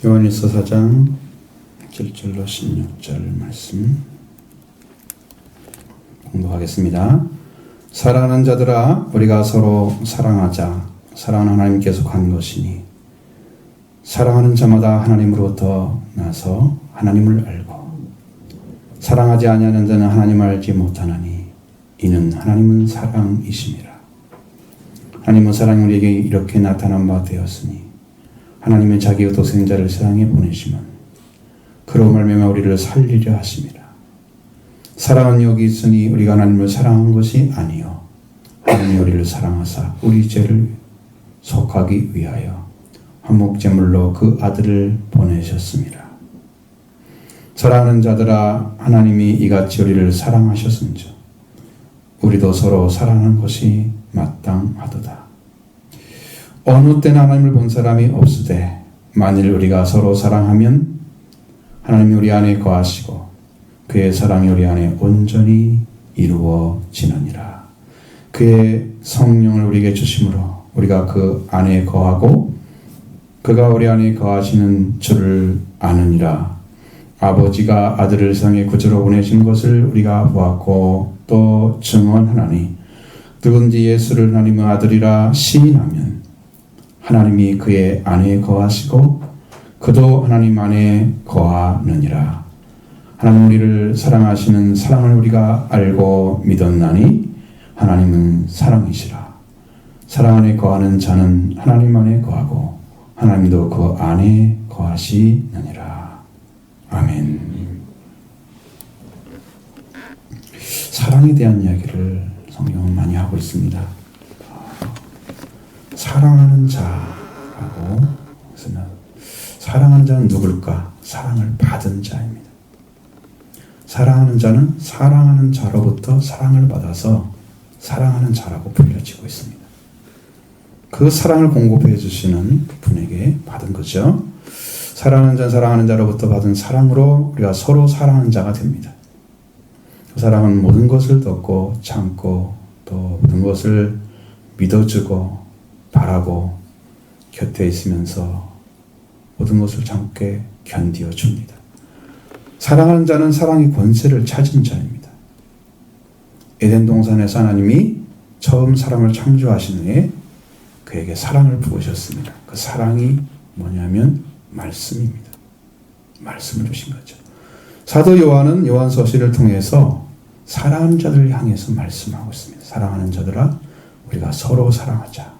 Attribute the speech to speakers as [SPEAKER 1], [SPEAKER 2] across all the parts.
[SPEAKER 1] 요한일서 4장 7절로 16절 말씀 공부하겠습니다. 사랑하는 자들아, 우리가 서로 사랑하자. 사랑은 하나님께서 한 것이니 사랑하는 자마다 하나님으로부터 나서 하나님을 알고 사랑하지 아니하는 자는 하나님을 알지 못하나니 이는 하나님은 사랑이심이라. 하나님은 사랑이 우리에게 이렇게 나타난 바 되었으니 하나님은 자기의 독생자를 세상에 보내시면 그로 말미암아 우리를 살리려 하심이라. 사랑은 여기 있으니 우리가 하나님을 사랑한 것이 아니요 하나님이 우리를 사랑하사 우리 죄를 속하기 위하여 한목제물로 그 아들을 보내셨습니다. 사랑하는 자들아, 하나님이 이같이 우리를 사랑하셨은즉 우리도 서로 사랑하는 것이 마땅하도다. 어느 때나 하나님을 본 사람이 없으되 만일 우리가 서로 사랑하면 하나님이 우리 안에 거하시고 그의 사랑이 우리 안에 온전히 이루어지느니라. 그의 성령을 우리에게 주심으로 우리가 그 안에 거하고 그가 우리 안에 거하시는 줄을 아느니라. 아버지가 아들을 세상에 구주로 보내신 것을 우리가 보았고 또 증언하나니 누구든지 예수를 하나님의 아들이라 시인하면 하나님이 그의 안에 거하시고 그도 하나님 안에 거하느니라. 하나님 우리를 사랑하시는 사랑을 우리가 알고 믿었나니 하나님은 사랑이시라. 사랑 안에 거하는 자는 하나님 안에 거하고 하나님도 그 안에 거하시느니라. 아멘. 사랑에 대한 이야기를 성경은 많이 하고 있습니다. 사랑하는 자라고 해서는 사랑하는 자는 누굴까? 사랑을 받은 자입니다. 사랑하는 자는 사랑하는 자로부터 사랑을 받아서 사랑하는 자라고 불려지고 있습니다. 그 사랑을 공급해 주시는 분에게 받은 거죠. 사랑하는 자는 사랑하는 자로부터 받은 사랑으로 우리가 서로 사랑하는 자가 됩니다. 그 사랑은 모든 것을 덮고 참고 또 모든 것을 믿어주고 바라고 곁에 있으면서 모든 것을 참게 견디어 줍니다. 사랑하는 자는 사랑의 권세를 찾은 자입니다. 에덴 동산에서 하나님이 처음 사람을 창조하신 후에 그에게 사랑을 부으셨습니다. 그 사랑이 뭐냐면 말씀입니다. 말씀을 주신 거죠. 사도 요한은 요한서신을 통해서 사랑하는 자들을 향해서 말씀하고 있습니다. 사랑하는 자들아, 우리가 서로 사랑하자.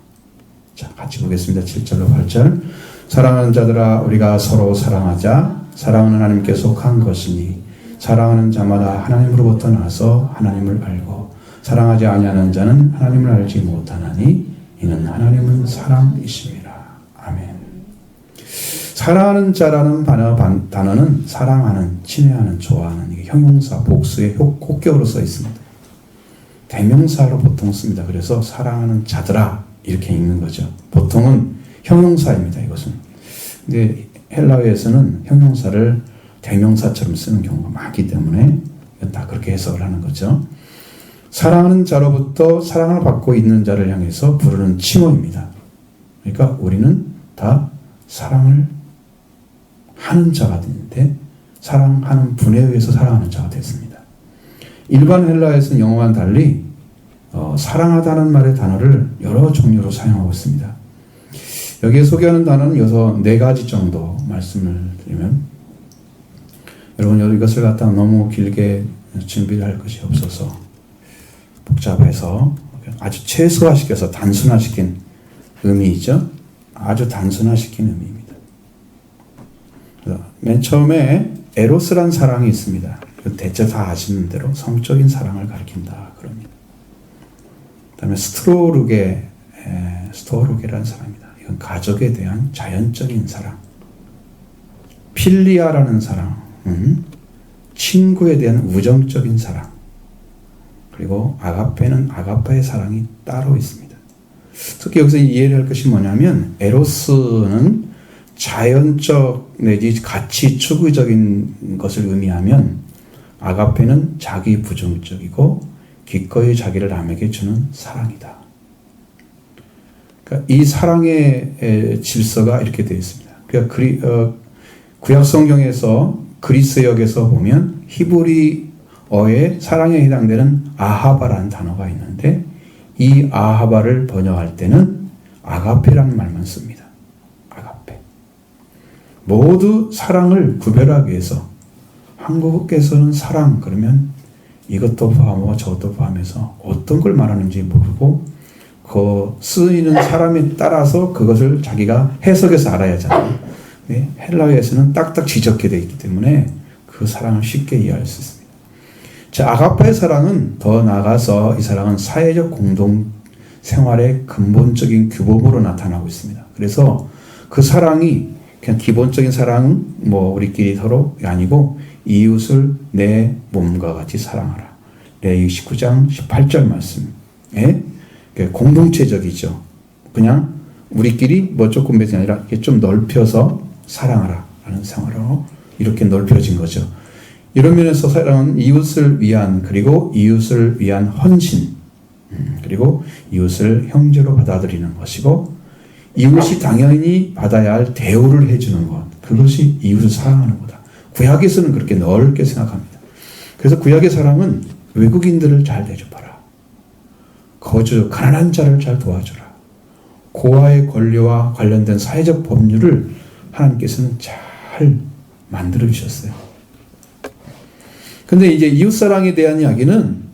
[SPEAKER 1] 자, 같이 보겠습니다. 7절로 8절. 사랑하는 자들아, 우리가 서로 사랑하자. 사랑은 하나님께 속한 것이니 사랑하는 자마다 하나님으로부터 나서 하나님을 알고 사랑하지 아니하는 자는 하나님을 알지 못하나니 이는 하나님은 사랑이심이라. 아멘. 사랑하는 자라는 단어는 사랑하는, 친애하는, 좋아하는, 이게 형용사, 복수의 혹격으로 써 있습니다. 대명사로 보통 씁니다. 그래서 사랑하는 자들아 이렇게 읽는 거죠. 보통은 형용사입니다. 이것은. 근데 헬라어에서는 형용사를 대명사처럼 쓰는 경우가 많기 때문에 다 그렇게 해석을 하는 거죠. 사랑하는 자로부터 사랑을 받고 있는 자를 향해서 부르는 칭호입니다. 그러니까 우리는 다 사랑을 하는 자가 되는데 사랑하는 분에 의해서 사랑하는 자가 됐습니다. 일반 헬라어에서는 영어와는 달리 사랑하다는 말의 단어를 여러 종류로 사용하고 있습니다. 여기에 소개하는 단어는 여기서 4가지 정도 말씀을 드리면, 여러분 이것을 갖다가 너무 길게 준비할 것이 없어서 복잡해서 아주 최소화시켜서 단순화시킨 의미이죠. 아주 단순화시킨 의미입니다. 맨 처음에 에로스란 사랑이 있습니다. 대체 다 아시는 대로 성적인 사랑을 가리킨다 그럽니다. 그 다음에 스토르게라는 사랑입니다. 이건 가족에 대한 자연적인 사랑. 필리아라는 사랑은 친구에 대한 우정적인 사랑. 그리고 아가페는 아가파의 사랑이 따로 있습니다. 특히 여기서 이해를 할 것이 뭐냐면 에로스는 자연적 내지 가치 추구적인 것을 의미하면 아가페는 자기 부정적이고 기꺼이 자기를 남에게 주는 사랑이다. 그러니까 이 사랑의 질서가 이렇게 되어 있습니다. 그러니까 구약 성경에서 그리스역에서 보면 히브리어의 사랑에 해당되는 아하바라는 단어가 있는데 이 아하바를 번역할 때는 아가페라는 말만 씁니다. 아가페. 모두 사랑을 구별하기 위해서 한국에서는 사랑 그러면 이것도 포함하고 저것도 포함해서 어떤 걸 말하는지 모르고 그 쓰이는 사람에 따라서 그것을 자기가 해석해서 알아야 하잖아요. 네? 헬라어에서는 딱딱 지적해 되어 있기 때문에 그 사랑을 쉽게 이해할 수 있습니다. 자, 아가페의 사랑은 더 나아가서 이 사랑은 사회적 공동 생활의 근본적인 규범으로 나타나고 있습니다. 그래서 그 사랑이 그냥 기본적인 사랑은 뭐 우리끼리 서로 아니고 이웃을 내 몸과 같이 사랑하라. 레위기 19장 18절 말씀에 공동체적이죠. 그냥 우리끼리 뭐 조금別이 아니라 이렇게 좀 넓혀서 사랑하라 라는 생활로 이렇게 넓혀진 거죠. 이런 면에서 사랑은 이웃을 위한 그리고 이웃을 위한 헌신 그리고 이웃을 형제로 받아들이는 것이고 이웃이 당연히 받아야 할 대우를 해주는 것 그것이 이웃을 사랑하는 거다. 구약에서는 그렇게 넓게 생각합니다. 그래서 구약의 사랑은 외국인들을 잘 대접하라. 가난한 자를 잘 도와주라. 고아의 권리와 관련된 사회적 법률을 하나님께서는 잘 만들어 주셨어요. 근데 이제 이웃사랑에 대한 이야기는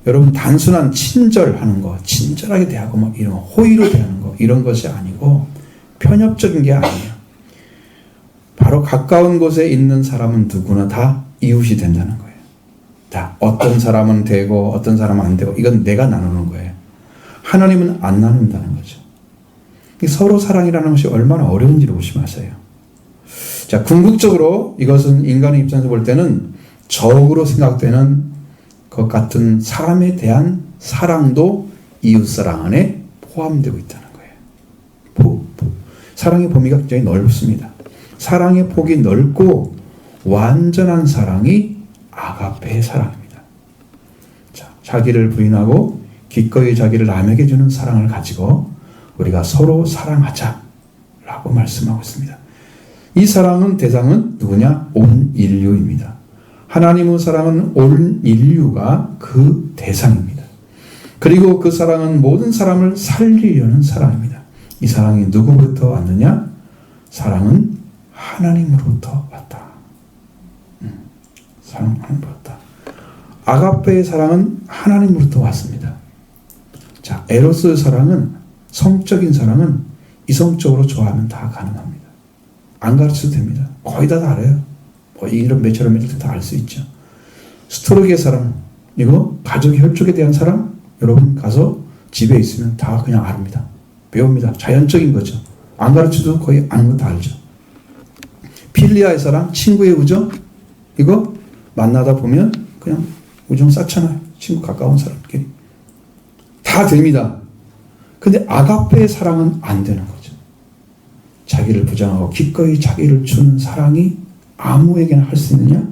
[SPEAKER 1] 여러분 단순한 친절하는 거, 친절하게 대하고 뭐 이런 호의로 대하는 거 이런 것이 아니고 편협적인 게 아니에요. 바로 가까운 곳에 있는 사람은 누구나 다 이웃이 된다는 거예요. 다 어떤 사람은 되고 어떤 사람은 안 되고 이건 내가 나누는 거예요. 하나님은 안 나눈다는 거죠. 서로 사랑이라는 것이 얼마나 어려운지를 보시면서요. 자, 궁극적으로 이것은 인간의 입장에서 볼 때는 적으로 생각되는 것 같은 사람에 대한 사랑도 이웃사랑 안에 포함되고 있다는 거예요. 사랑의 범위가 굉장히 넓습니다. 사랑의 폭이 넓고 완전한 사랑이 아가페의 사랑입니다. 자, 자기를 부인하고 기꺼이 자기를 남에게 주는 사랑을 가지고 우리가 서로 사랑하자라고 말씀하고 있습니다. 이 사랑은 대상은 누구냐? 온 인류입니다. 하나님의 사랑은 온 인류가 그 대상입니다. 그리고 그 사랑은 모든 사람을 살리려는 사랑입니다. 이 사랑이 누구부터 왔느냐? 사랑은 하나님으로부터 왔다. 사랑은 하나님으로부터 왔다. 아가페의 사랑은 하나님으로부터 왔습니다. 자, 에로스의 사랑은 성적인 사랑은 이성적으로 좋아하면 다 가능합니다. 안 가르쳐도 됩니다. 거의 다 알아요. 뭐 이런 매처럼 다 알 수 있죠. 스토르게 사랑, 이거 가족 혈족에 대한 사랑, 여러분 가서 집에 있으면 다 그냥 압니다. 배웁니다. 자연적인 거죠. 안 가르쳐도 거의 아는 거 다 알죠. 필리아의 사랑, 친구의 우정, 이거 만나다 보면 그냥 우정 쌓잖아요. 친구 가까운 사람끼리. 다 됩니다. 근데 아가페의 사랑은 안 되는 거죠. 자기를 부정하고 기꺼이 자기를 주는 사랑이 아무에게나 할 수 있느냐?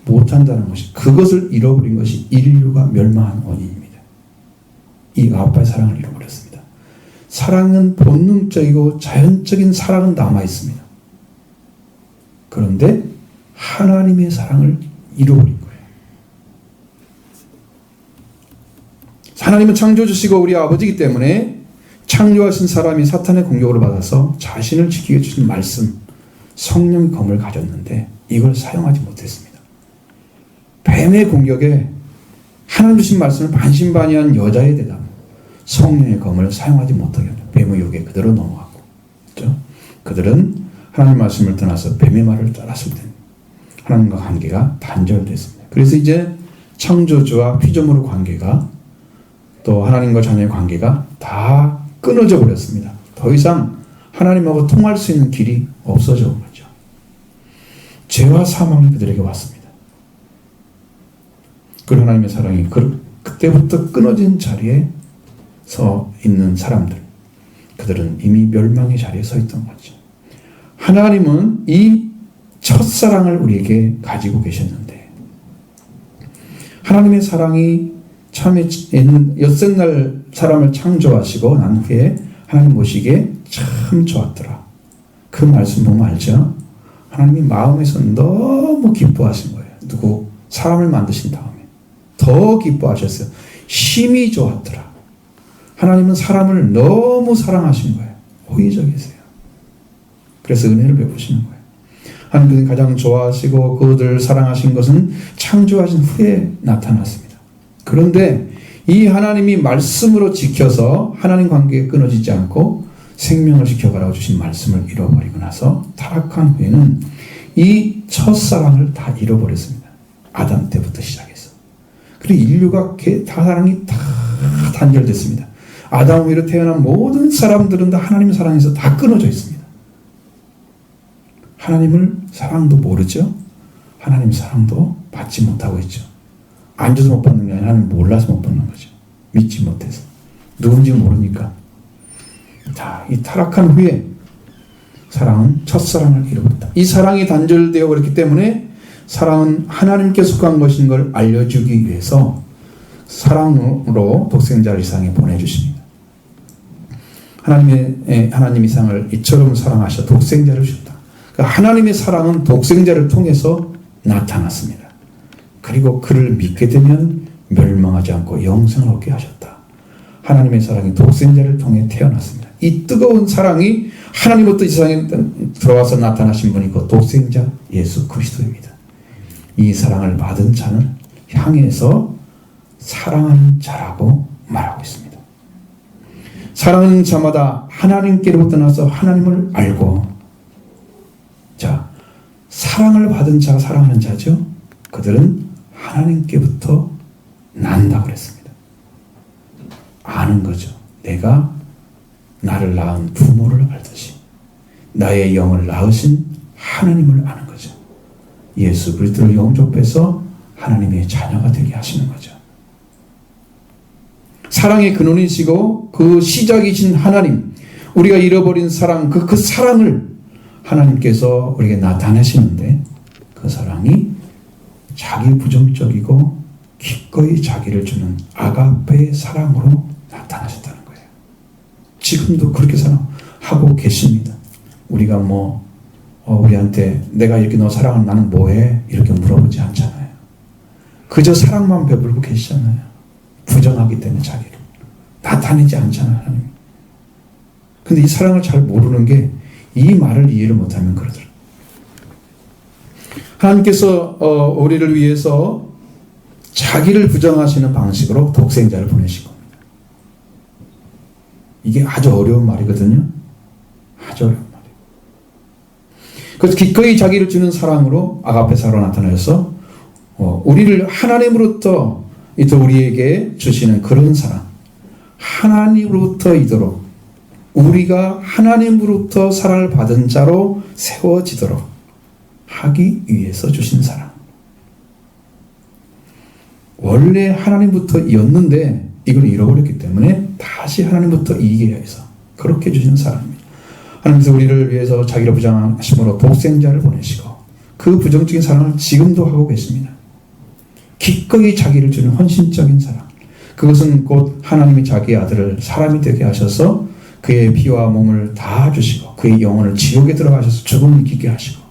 [SPEAKER 1] 못한다는 것이, 그것을 잃어버린 것이 인류가 멸망한 원인입니다. 이 아가페의 사랑을 잃어버렸습니다. 사랑은 본능적이고 자연적인 사랑은 남아있습니다. 그런데 하나님의 사랑을 잃어버린 거예요. 하나님은 창조주시고 우리 아버지이기 때문에 창조하신 사람이 사탄의 공격을 받아서 자신을 지키게 해주신 말씀, 성령의 검을 가졌는데 이걸 사용하지 못했습니다. 뱀의 공격에 하나님 주신 말씀을 반신반의한 여자에 대한 성령의 검을 사용하지 못하게 합니다. 뱀의 욕에 그대로 넘어갔고, 그렇죠? 그들은 하나님 말씀을 떠나서 뱀의 말을 따랐을 때 하나님과 관계가 단절됐습니다. 그래서 이제 창조주와 피조물의 관계가 또 하나님과 자녀의 관계가 다 끊어져 버렸습니다. 더 이상 하나님하고 통할 수 있는 길이 없어져 온 거죠. 죄와 사망이 그들에게 왔습니다. 그 하나님의 사랑이 그때부터 끊어진 자리에 서 있는 사람들, 그들은 이미 멸망의 자리에 서 있던 거죠. 하나님은 이 첫사랑을 우리에게 가지고 계셨는데 하나님의 사랑이 참에 엿새날 사람을 창조하시고 난 후에 하나님 보시기에 참 좋았더라. 그 말씀 보면 알죠? 하나님이 마음에서 너무 기뻐하신 거예요. 누구? 사람을 만드신 다음에 더 기뻐하셨어요. 힘이 좋았더라. 하나님은 사람을 너무 사랑하신 거예요. 호의적이세요. 그래서 은혜를 베푸시는 거예요. 하나님께서 가장 좋아하시고 그들을 사랑하신 것은 창조하신 후에 나타났습니다. 그런데 이 하나님이 말씀으로 지켜서 하나님 관계에 끊어지지 않고 생명을 지켜가라고 주신 말씀을 잃어버리고 나서 타락한 후에는 이 첫사랑을 다 잃어버렸습니다. 아담 때부터 시작해서. 그리고 인류가 사랑이 다 단절됐습니다. 아담 후로 태어난 모든 사람들은 다 하나님의 사랑에서 다 끊어져 있습니다. 하나님을 사랑도 모르죠. 하나님 사랑도 받지 못하고 있죠. 안 줘서 못 받는 게 아니라 하나님 몰라서 못 받는 거죠. 믿지 못해서. 누군지 모르니까. 자, 이 타락한 후에 사랑은 첫사랑을 잃어버렸다. 이 사랑이 단절되어 버렸기 때문에 사랑은 하나님께 속한 것인 걸 알려주기 위해서 사랑으로 독생자를 이 세상에 보내주십니다. 하나님 이상을 이처럼 사랑하셔 독생자를 주셨다. 그러니까 하나님의 사랑은 독생자를 통해서 나타났습니다. 그리고 그를 믿게 되면 멸망하지 않고 영생을 얻게 하셨다. 하나님의 사랑이 독생자를 통해 태어났습니다. 이 뜨거운 사랑이 하나님부터 이 세상에 들어와서 나타나신 분이 그 독생자 예수 그리스도입니다. 이 사랑을 받은 자는 향해서 사랑하는 자라고 말하고 있습니다. 사랑하는 자마다 하나님께로부터 나서 하나님을 알고, 자, 사랑을 받은 자가 사랑하는 자죠. 그들은 하나님께부터 난다고 그랬습니다. 아는 거죠. 내가 나를 낳은 부모를 알듯이 나의 영을 낳으신 하나님을 아는 거죠. 예수 그리스도를 영접해서 하나님의 자녀가 되게 하시는 거죠. 사랑의 근원이시고 그 시작이신 하나님, 우리가 잃어버린 사랑, 그 사랑을 하나님께서 우리에게 나타내시는데 그 사랑이 자기 부정적이고 기꺼이 자기를 주는 아가페의 사랑으로 나타나셨다는 거예요. 지금도 그렇게 사랑하고 계십니다. 우리가 우리한테 내가 이렇게 너 사랑을 나는 뭐해? 이렇게 물어보지 않잖아요. 그저 사랑만 베풀고 계시잖아요. 부정하기 때문에 자기를 나타내지 않잖아요. 하나님. 근데 이 사랑을 잘 모르는 게 이 말을 이해를 못하면 그러더라고요. 하나님께서 우리를 위해서 자기를 부정하시는 방식으로 독생자를 보내신 겁니다. 이게 아주 어려운 말이거든요. 아주 어려운 말이에요. 그래서 기꺼이 자기를 주는 사랑으로 아가페 사랑으로 나타나서 우리를 하나님으로부터 우리에게 주시는 그런 사랑, 하나님으로부터 이도록 우리가 하나님으로부터 사랑을 받은 자로 세워지도록 하기 위해서 주신 사랑. 원래 하나님부터였는데 이걸 잃어버렸기 때문에 다시 하나님부터 이기게 해서 그렇게 주시는 사랑입니다. 하나님께서 우리를 위해서 자기를 부정하심으로 독생자를 보내시고 그 부정적인 사랑을 지금도 하고 계십니다. 기꺼이 자기를 주는 헌신적인 사랑. 그것은 곧 하나님이 자기의 아들을 사람이 되게 하셔서 그의 피와 몸을 다 주시고 그의 영혼을 지옥에 들어가셔서 죽음을 이기게 하시고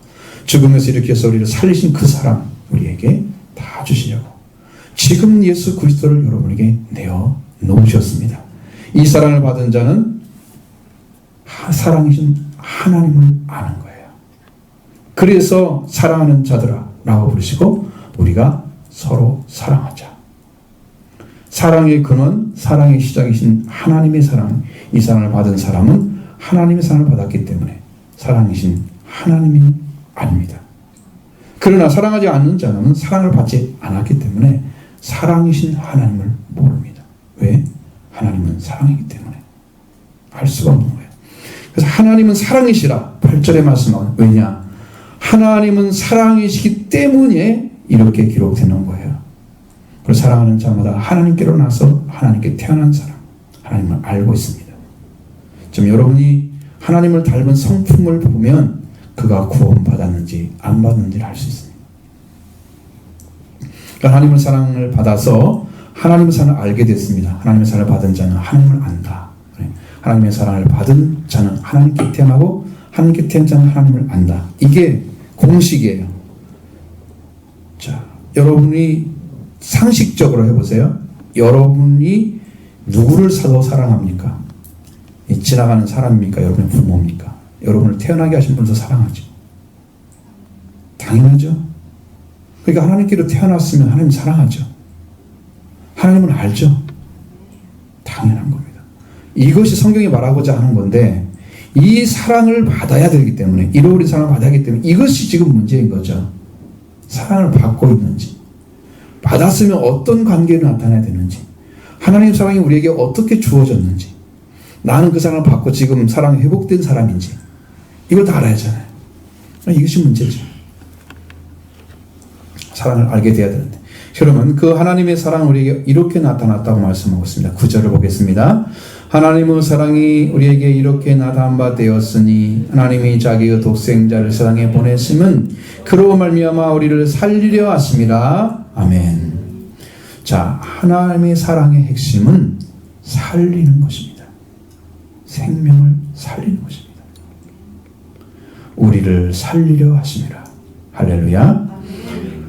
[SPEAKER 1] 죽음에서 일으켜서 우리를 살리신 그 사랑 우리에게 다 주시려고 지금 예수 그리스도를 여러분에게 내어 놓으셨습니다. 이 사랑을 받은 자는 사랑이신 하나님을 아는 거예요. 그래서 사랑하는 자들아 라고 부르시고 우리가 서로 사랑하자. 사랑의 근원, 사랑의 시작이신 하나님의 사랑, 이 사랑을 받은 사람은 하나님의 사랑을 받았기 때문에 사랑이신 하나님이 아닙니다. 그러나 사랑하지 않는 자는 사랑을 받지 않았기 때문에 사랑이신 하나님을 모릅니다. 왜? 하나님은 사랑이기 때문에 알 수가 없는 거예요. 그래서 하나님은 사랑이시라 8절에 말씀하면 왜냐? 하나님은 사랑이시기 때문에 이렇게 기록되는 거예요. 그래서 사랑하는 자마다 하나님께로 나서 하나님께 태어난 사람, 하나님을 알고 있습니다. 지금 여러분이 하나님을 닮은 성품을 보면 그가 구원받았는지 안 받았는지를 알 수 있습니다. 그러니까 하나님의 사랑을 받아서 하나님의 사랑을 알게 됐습니다. 하나님의 사랑을 받은 자는 하나님을 안다. 하나님의 사랑을 받은 자는 하나님께 태어나고 하나님께 태어난 자는 하나님을 안다. 이게 공식이에요. 자, 여러분이 상식적으로 해보세요. 여러분이 누구를 더 사랑합니까? 지나가는 사람입니까? 여러분의 부모입니까? 여러분을 태어나게 하신 분을 더 사랑하죠. 당연하죠. 그러니까 하나님께로 태어났으면 하나님 사랑하죠. 하나님은 알죠. 당연한 겁니다. 이것이 성경이 말하고자 하는 건데 이 사랑을 받아야 되기 때문에 잃어버린 사랑을 받아야 하기 때문에 이것이 지금 문제인 거죠. 사랑을 받고 있는지 받았으면 어떤 관계를 나타내야 되는지 하나님 사랑이 우리에게 어떻게 주어졌는지 나는 그 사랑을 받고 지금 사랑이 회복된 사람인지 이걸 다 알아야 하잖아요. 이것이 문제죠. 사랑을 알게 돼야 되는데 여러분 그 하나님의 사랑은 우리에게 이렇게 나타났다고 말씀하고 있습니다. 9절을 보겠습니다. 하나님의 사랑이 우리에게 이렇게 나타난 바 되었으니 하나님이 자기의 독생자를 세상에 보냈음은 그로 말미암아 우리를 살리려 하심이라. 아멘. 자, 하나님의 사랑의 핵심은 살리는 것입니다. 생명을 살리는 것입니다. 우리를 살리려 하심이라. 할렐루야.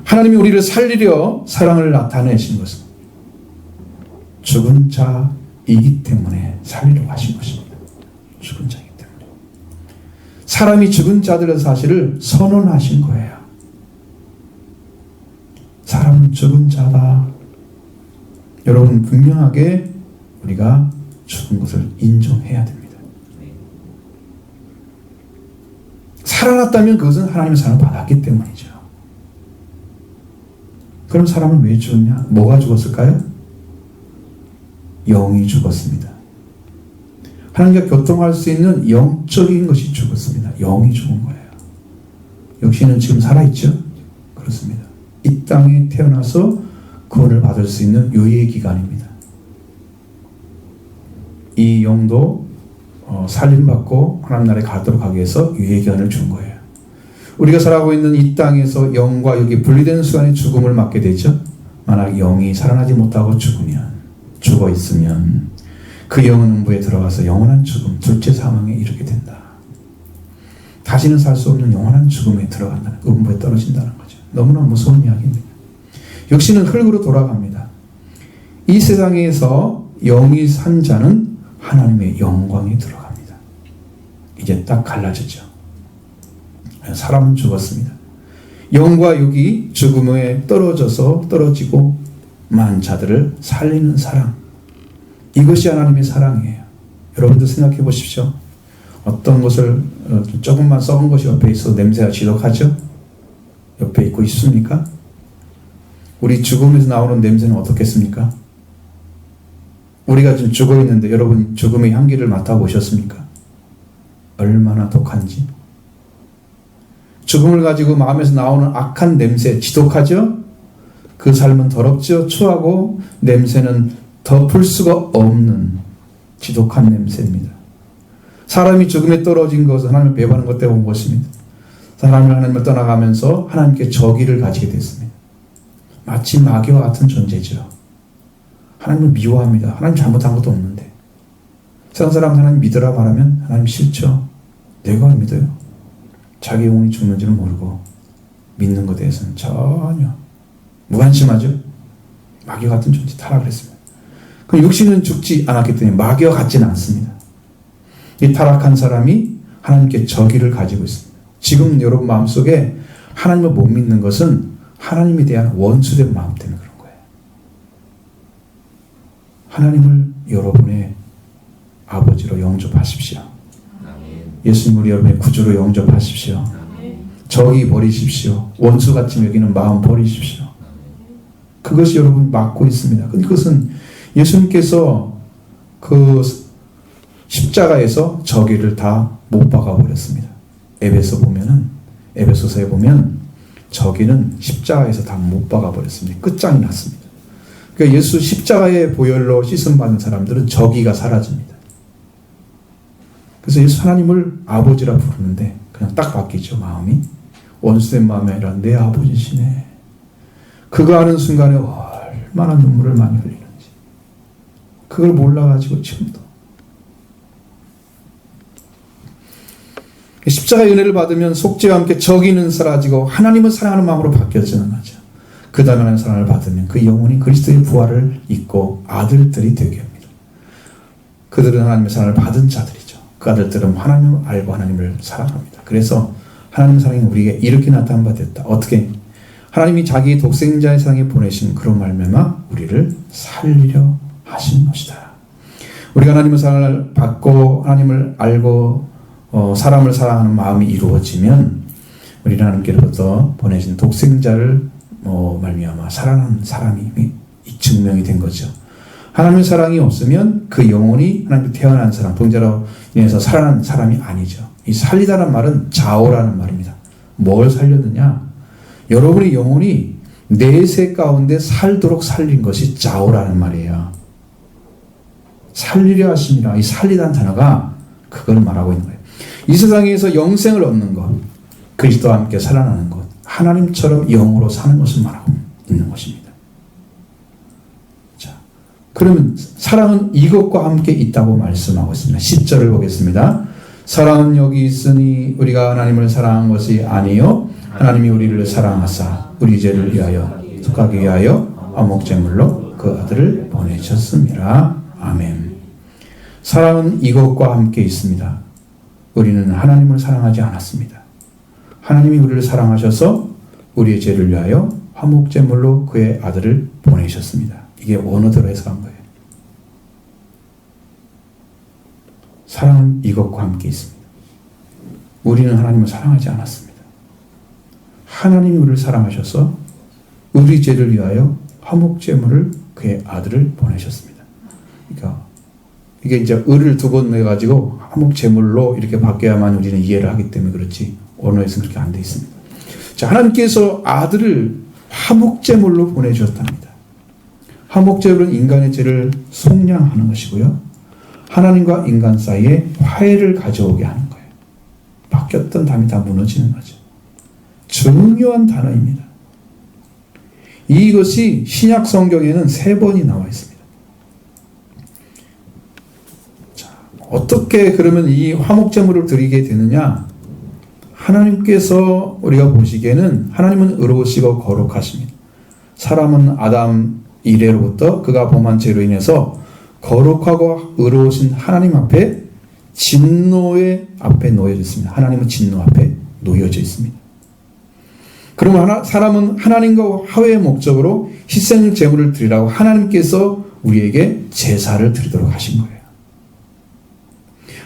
[SPEAKER 1] 하나님이 우리를 살리려 사랑을 나타내신 것은 죽은 자이기 때문에 살리려고 하신 것입니다. 죽은 자이기 때문에. 사람이 죽은 자들의 사실을 선언하신 거예요. 사람은 죽은 자다. 여러분 분명하게 우리가 죽은 것을 인정해야 됩니다. 살아났다면 그것은 하나님의 사랑을 받았기 때문이죠. 그럼 사람은 왜 죽었냐? 뭐가 죽었을까요? 영이 죽었습니다. 하나님과 교통할 수 있는 영적인 것이 죽었습니다. 영이 죽은 거예요. 역시는 지금 살아있죠? 그렇습니다. 이 땅에 태어나서 구원을 받을 수 있는 유예의 기간입니다. 이 영도 살림받고 하나님 나라에 가도록 하기 위해서 유예의 기간을 준 거예요. 우리가 살아가고 있는 이 땅에서 영과 육이 분리되는 순간에 죽음을 맞게 되죠. 만약 영이 살아나지 못하고 죽어 있으면 그 영은 음부에 들어가서 영원한 죽음, 둘째 사망에 이르게 된다. 다시는 살 수 없는 영원한 죽음에 들어간다는, 음부에 떨어진다는 거죠. 너무나 무서운 이야기입니다. 역시는 흙으로 돌아갑니다. 이 세상에서 영이 산 자는 하나님의 영광에 들어갑니다. 이제 딱 갈라졌죠. 사람은 죽었습니다. 영과 육이 죽음에 떨어지고 만 자들을 살리는 사랑. 이것이 하나님의 사랑이에요. 여러분도 생각해 보십시오. 어떤 것을 조금만 썩은 것이 옆에 있어 냄새가 지독하죠? 옆에 있고 있습니까? 우리 죽음에서 나오는 냄새는 어떻겠습니까? 우리가 지금 죽어 있는데 여러분 죽음의 향기를 맡아보셨습니까? 얼마나 독한지. 죽음을 가지고 마음에서 나오는 악한 냄새, 지독하죠? 그 삶은 더럽죠? 추하고 냄새는 덮을 수가 없는 지독한 냄새입니다. 사람이 죽음에 떨어진 것은 하나님을 배반하는 것 때문에 온 것입니다. 사람을 하나님을 떠나가면서 하나님께 적의를 가지게 됐습니다. 마치 마귀와 같은 존재죠. 하나님을 미워합니다. 하나님 잘못한 것도 없는데. 세상 사람 하나님 믿으라 말하면 하나님 싫죠. 내가 믿어요. 자기 영혼이 죽는지는 모르고 믿는 것에 대해서는 전혀 무관심하죠. 마귀와 같은 존재 타락을 했습니다. 그럼 육신은 죽지 않았기 때문에 마귀와 같지는 않습니다. 이 타락한 사람이 하나님께 적의를 가지고 있습니다. 지금 여러분 마음속에 하나님을 못 믿는 것은 하나님에 대한 원수된 마음 때문에 그런 거예요. 하나님을 여러분의 아버지로 영접하십시오. 예수님을 여러분의 구주로 영접하십시오. 적이 버리십시오. 원수같이 여기는 마음 버리십시오. 그것이 여러분 맡고 있습니다. 그것은 예수님께서 그 십자가에서 저기를 다 못 박아 버렸습니다. 에베소서에 보면 저기는 십자가에서 다 못 박아 버렸습니다. 끝장이 났습니다. 그러니까 예수 십자가의 보혈로 씻음 받는 사람들은 저기가 사라집니다. 그래서 예수 하나님을 아버지라 부르는데 그냥 딱 바뀌죠. 마음이 원수된 마음이 아니라 내 아버지시네. 그거 하는 순간에 얼마나 눈물을 많이 흘리는지 그걸 몰라가지고 지금도 십자가의 은혜를 받으면 속죄와 함께 저기는 사라지고 하나님을 사랑하는 마음으로 바뀌어지는 거죠. 그 다음에 하나님의 사랑을 받으면 그 영혼이 그리스도의 부활을 입고 아들들이 되게 합니다. 그들은 하나님의 사랑을 받은 자들이죠. 그 아들들은 하나님을 알고 하나님을 사랑합니다. 그래서 하나님의 사랑이 우리에게 이렇게 나타난 바 됐다. 어떻게? 하나님이 자기 독생자의 사랑에 보내신 그런 말미암아 우리를 살리려 하신 것이다. 우리가 하나님의 사랑을 받고 하나님을 알고 사람을 사랑하는 마음이 이루어지면 우리는 하나님께로부터 보내신 독생자를 말미암아 사랑하는 사람이 증명이 된 거죠. 하나님의 사랑이 없으면 그 영혼이 하나님께 태어난 사람, 동자로 인해서 살아난 사람이 아니죠. 이 살리다는 말은 자오라는 말입니다. 뭘 살렸느냐? 여러분의 영혼이 내세 가운데 살도록 살린 것이 자오라는 말이에요. 살리려 하심이라, 이 살리다는 단어가 그걸 말하고 있는 거예요. 이 세상에서 영생을 얻는 것, 그리스도와 함께 살아나는 것, 하나님처럼 영으로 사는 것을 말하고 있는 것입니다. 자, 그러면 사랑은 이것과 함께 있다고 말씀하고 있습니다. 10절을 보겠습니다. 사랑은 여기 있으니 우리가 하나님을 사랑한 것이 아니요 하나님이 우리를 사랑하사 우리 죄를 위하여 속하기 위하여 화목제물로 그 아들을 보내셨습니다. 아멘. 사랑은 이것과 함께 있습니다. 우리는 하나님을 사랑하지 않았습니다. 하나님이 우리를 사랑하셔서 우리의 죄를 위하여 화목제물로 그의 아들을 보내셨습니다. 이게 원어대로 해석한 거예요. 사랑은 이것과 함께 있습니다. 우리는 하나님을 사랑하지 않았습니다. 하나님이 우리를 사랑하셔서 우리 죄를 위하여 화목제물을 그의 아들을 보내셨습니다. 그러니까 이게 이제 을을 두 번 내가지고 화목제물로 이렇게 바뀌어야만 우리는 이해를 하기 때문에 그렇지 언어에서는 그렇게 안 돼 있습니다. 자, 하나님께서 아들을 화목제물로 보내주셨답니다. 화목제물은 인간의 죄를 속량하는 것이고요. 하나님과 인간 사이에 화해를 가져오게 하는 거예요. 바뀌었던 담이 다 무너지는 거죠. 중요한 단어입니다. 이것이 신약 성경에는 3번이 나와 있습니다. 자, 어떻게 그러면 이 화목제물을 드리게 되느냐? 하나님께서 우리가 보시기에는 하나님은 의로우시고 거룩하십니다. 사람은 아담 이래로부터 그가 범한 죄로 인해서 거룩하고 의로우신 하나님 앞에 진노의 앞에 놓여져 있습니다. 하나님은 진노 앞에 놓여져 있습니다. 그러면 사람은 하나님과 화해의 목적으로 희생 제물을 드리라고 하나님께서 우리에게 제사를 드리도록 하신 거예요.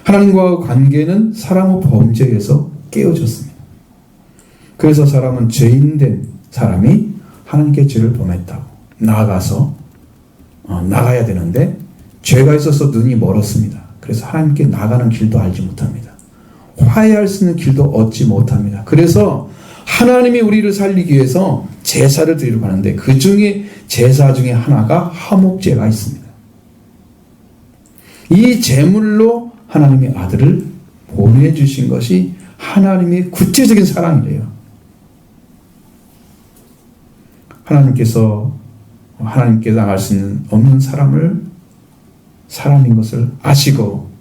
[SPEAKER 1] 하나님과의 관계는 사람의 범죄에서 깨어졌습니다. 그래서 사람은 죄인된 사람이 하나님께 죄를 범했다고 나아가서 나가야 되는데 죄가 있어서 눈이 멀었습니다. 그래서 하나님께 나가는 길도 알지 못합니다. 화해할 수 있는 길도 얻지 못합니다. 그래서 하나님이 우리를 살리기 위해서 제사를 드리려고 하는데 그 중에 제사 중에 하나가 화목제가 있습니다. 이 제물로 하나님의 아들을 보내주신 것이 하나님의 구체적인 사랑이래요. 하나님께 나갈 수 없는 사람인 것을 아시고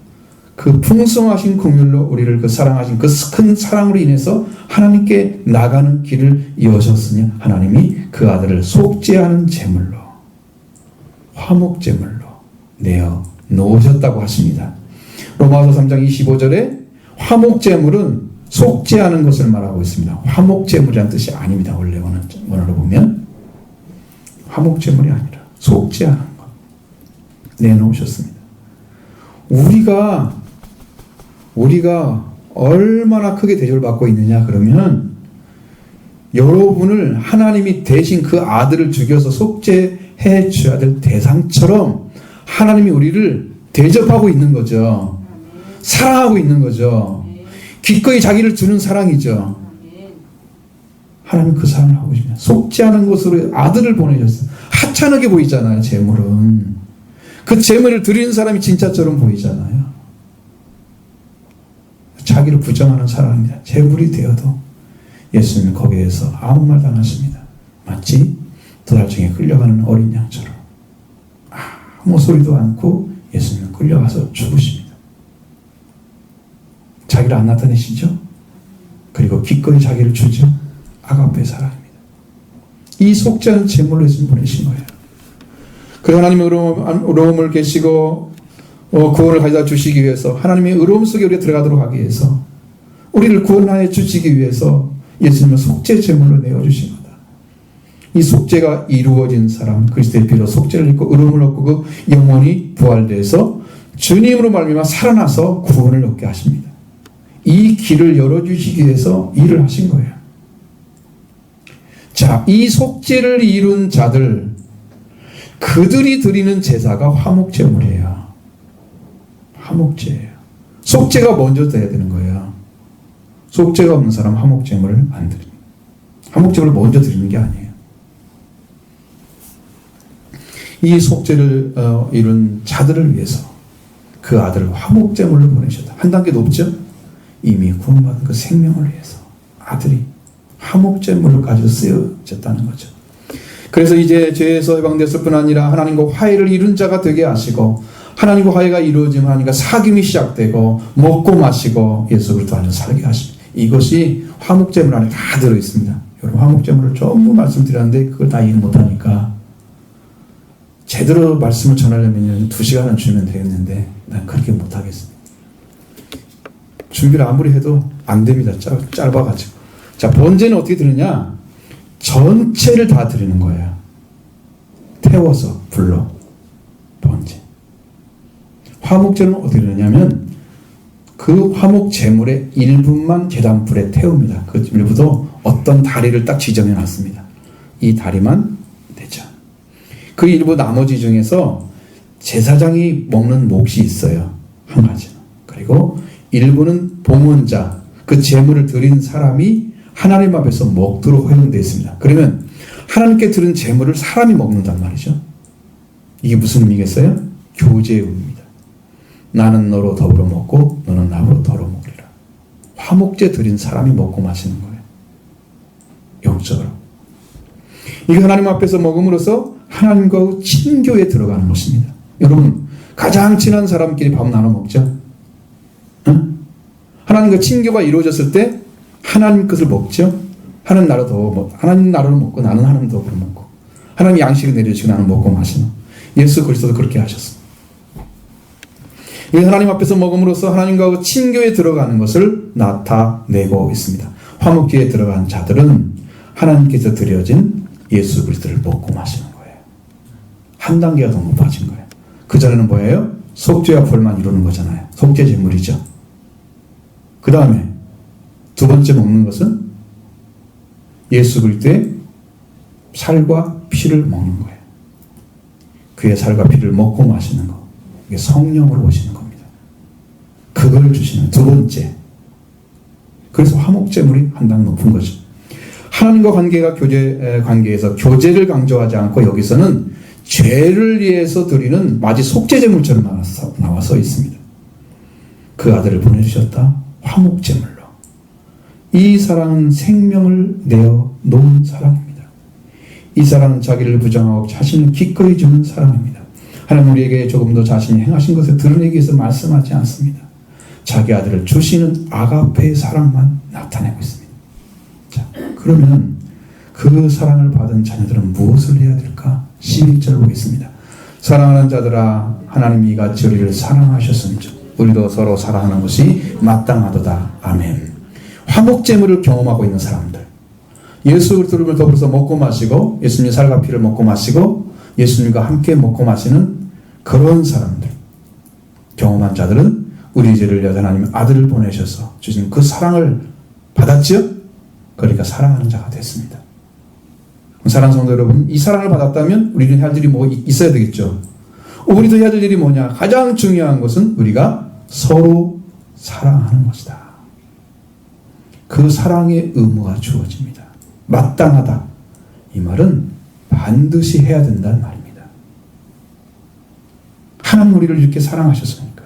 [SPEAKER 1] 그 풍성하신 긍휼로 우리를 그 사랑하신 그 큰 사랑으로 인해서 하나님께 나가는 길을 여셨으니 하나님이 그 아들을 속죄하는 제물로 화목제물로 내어 놓으셨다고 하십니다. 로마서 3장 25절에 화목제물은 속죄하는 것을 말하고 있습니다. 화목제물이라는 뜻이 아닙니다. 원래 원어로 보면 화목제물이 아니라 속죄하는 것 내놓으셨습니다. 우리가 얼마나 크게 대접을 받고 있느냐 그러면 여러분을 하나님이 대신 그 아들을 죽여서 속죄해 줘야 될 대상처럼 하나님이 우리를 대접하고 있는 거죠. 사랑하고 있는 거죠. 기꺼이 자기를 주는 사랑이죠. 하나님 그 사랑을 하고 계십니다. 속죄하는 것으로 아들을 보내셨어요. 하찮게 보이잖아요. 제물은. 그 제물을 드리는 사람이 진짜처럼 보이잖아요. 자기를 부정하는 사랑입니다. 제물이 되어도 예수님은 거기에서 아무 말도 안 하십니다. 마치 도살장에 끌려가는 어린 양처럼 아무 소리도 않고 예수님은 끌려가서 죽으십니다. 자기를 안 나타내시죠? 그리고 기꺼이 자기를 주죠. 아가페 사랑입니다. 이 속죄는 제물로 예수님 보내신 거예요. 그 하나님의 의로움을 계시고 구원을 가져다 주시기 위해서, 하나님의 의로움 속에 우리가 들어가도록 하기 위해서, 우리를 구원하여 주시기 위해서 예수님은 속죄 제물로 내어주신 거다. 이 속죄가 이루어진 사람, 그리스도의 피로 속죄를 입고 의로움을 얻고 그 영혼이 부활돼서 주님으로 말미암아 살아나서 구원을 얻게 하십니다. 이 길을 열어주시기 위해서 일을 하신 거예요. 자, 이 속죄를 이룬 자들, 그들이 드리는 제사가 화목제물이에요. 화목제예요. 속죄가 먼저 돼야 되는 거예요. 속죄가 없는 사람 화목제물을 안 드립니다. 화목제물을 먼저 드리는 게 아니에요. 이 속죄를 이룬 자들을 위해서 그 아들을 화목제물로 보내셨다. 한 단계 높죠? 이미 구원받은 그 생명을 위해서 아들이 화목제물로 가지고 쓰여졌다는 거죠. 그래서 이제 죄에서 해방됐을 뿐 아니라 하나님과 화해를 이룬 자가 되게 하시고, 하나님과 화해가 이루어지면 하나님과 사귐이 시작되고 먹고 마시고 예수 그리스도 안에서 살게 하십니다. 이것이 화목제물 안에 다 들어있습니다. 여러분, 화목제물을 전부 말씀드렸는데 그걸 다 이해 못하니까 제대로 말씀을 전하려면 2시간은 주면 되겠는데 난 그렇게 못하겠습니다. 준비를 아무리 해도 안 됩니다. 짧아가지고. 자, 번제는 어떻게 드느냐? 전체를 다 드리는 거예요. 태워서 불러. 번제. 화목제는 어떻게 드느냐면 그 화목 제물의 일부만 제단불에 태웁니다. 그 일부도 어떤 다리를 딱 지정해 놨습니다. 이 다리만 되죠. 그 일부 나머지 중에서 제사장이 먹는 몫이 있어요. 한 가지는. 그리고 일부는 봉헌자, 그 제물을 드린 사람이 하나님 앞에서 먹도록 허용되어 있습니다. 그러면 하나님께 드린 제물을 사람이 먹는단 말이죠. 이게 무슨 의미겠어요? 교제의 의미입니다. 나는 너로 더불어 먹고 너는 나로 더불어 먹으리라. 화목제 드린 사람이 먹고 마시는 거예요. 영적으로. 이게 하나님 앞에서 먹음으로써 하나님과 친교에 들어가는 것입니다. 여러분, 가장 친한 사람끼리 밥 나눠 먹죠? 응? 하나님과 친교가 이루어졌을 때 하나님 것을 먹죠? 하나님 나라를 먹고 나는 하나님 더불어 먹고, 하나님 양식을 내려주시고 나는 먹고 마시는, 예수 그리스도도 그렇게 하셨습니다. 이 하나님 앞에서 먹음으로써 하나님과 친교에 들어가는 것을 나타내고 있습니다. 화목제에 들어간 자들은 하나님께서 드려진 예수 그리스도를 먹고 마시는 거예요. 한 단계가 더 높아진 거예요. 그 전에는 뭐예요? 속죄와 벌만 이루는 거잖아요. 속죄 제물이죠. 그 다음에 두 번째 먹는 것은 예수 그리스도의 살과 피를 먹는 거예요. 그의 살과 피를 먹고 마시는 거. 이게 성령으로 오시는 겁니다. 그걸 주시는 두 번째. 그래서 화목제물이 한 단 높은 거죠. 하나님과 관계에서 교제를 강조하지 않고 여기서는 죄를 위해서 드리는 마치 속죄제물처럼 나와서 있습니다. 그 아들을 보내주셨다. 화목제물로. 이 사랑은 생명을 내어 놓은 사랑입니다. 이 사랑은 자기를 부정하고 자신을 기꺼이 주는 사랑입니다. 하나님 우리에게 조금 더 자신이 행하신 것을 드러내기 위해서 말씀하지 않습니다. 자기 아들을 주시는 아가페의 사랑만 나타내고 있습니다. 자, 그러면 그 사랑을 받은 자녀들은 무엇을 해야 될까? 11절 보겠습니다. 사랑하는 자들아, 하나님이 이같이 우리를 사랑하셨음즉 우리도 서로 사랑하는 것이 마땅하도다. 아멘. 화목제물을 경험하고 있는 사람들, 예수 그리스도를 더불어서 먹고 마시고 예수님의 살과 피를 먹고 마시고 예수님과 함께 먹고 마시는 그런 사람들, 경험한 자들은 우리 죄를 위하여 하나님 아들을 보내셔서 주신 그 사랑을 받았죠? 그러니까 사랑하는 자가 됐습니다. 사랑하는 성도 여러분, 이 사랑을 받았다면 우리는 해야 할 일이 뭐 있어야 되겠죠? 우리도 해야 될 일이 뭐냐? 가장 중요한 것은 우리가 서로 사랑하는 것이다. 그 사랑의 의무가 주어집니다. 마땅하다. 이 말은 반드시 해야 된다는 말입니다. 하나님 우리를 이렇게 사랑하셨으니까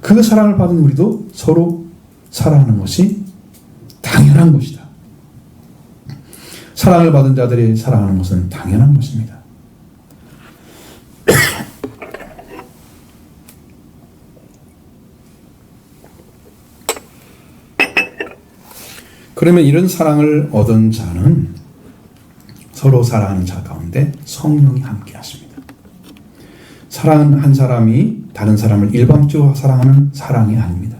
[SPEAKER 1] 그 사랑을 받은 우리도 서로 사랑하는 것이 당연한 것이다. 사랑을 받은 자들이 사랑하는 것은 당연한 것입니다. 그러면 이런 사랑을 얻은 자는 서로 사랑하는 자 가운데 성령이 함께 하십니다. 사랑은 한 사람이 다른 사람을 일방적으로 사랑하는 사랑이 아닙니다.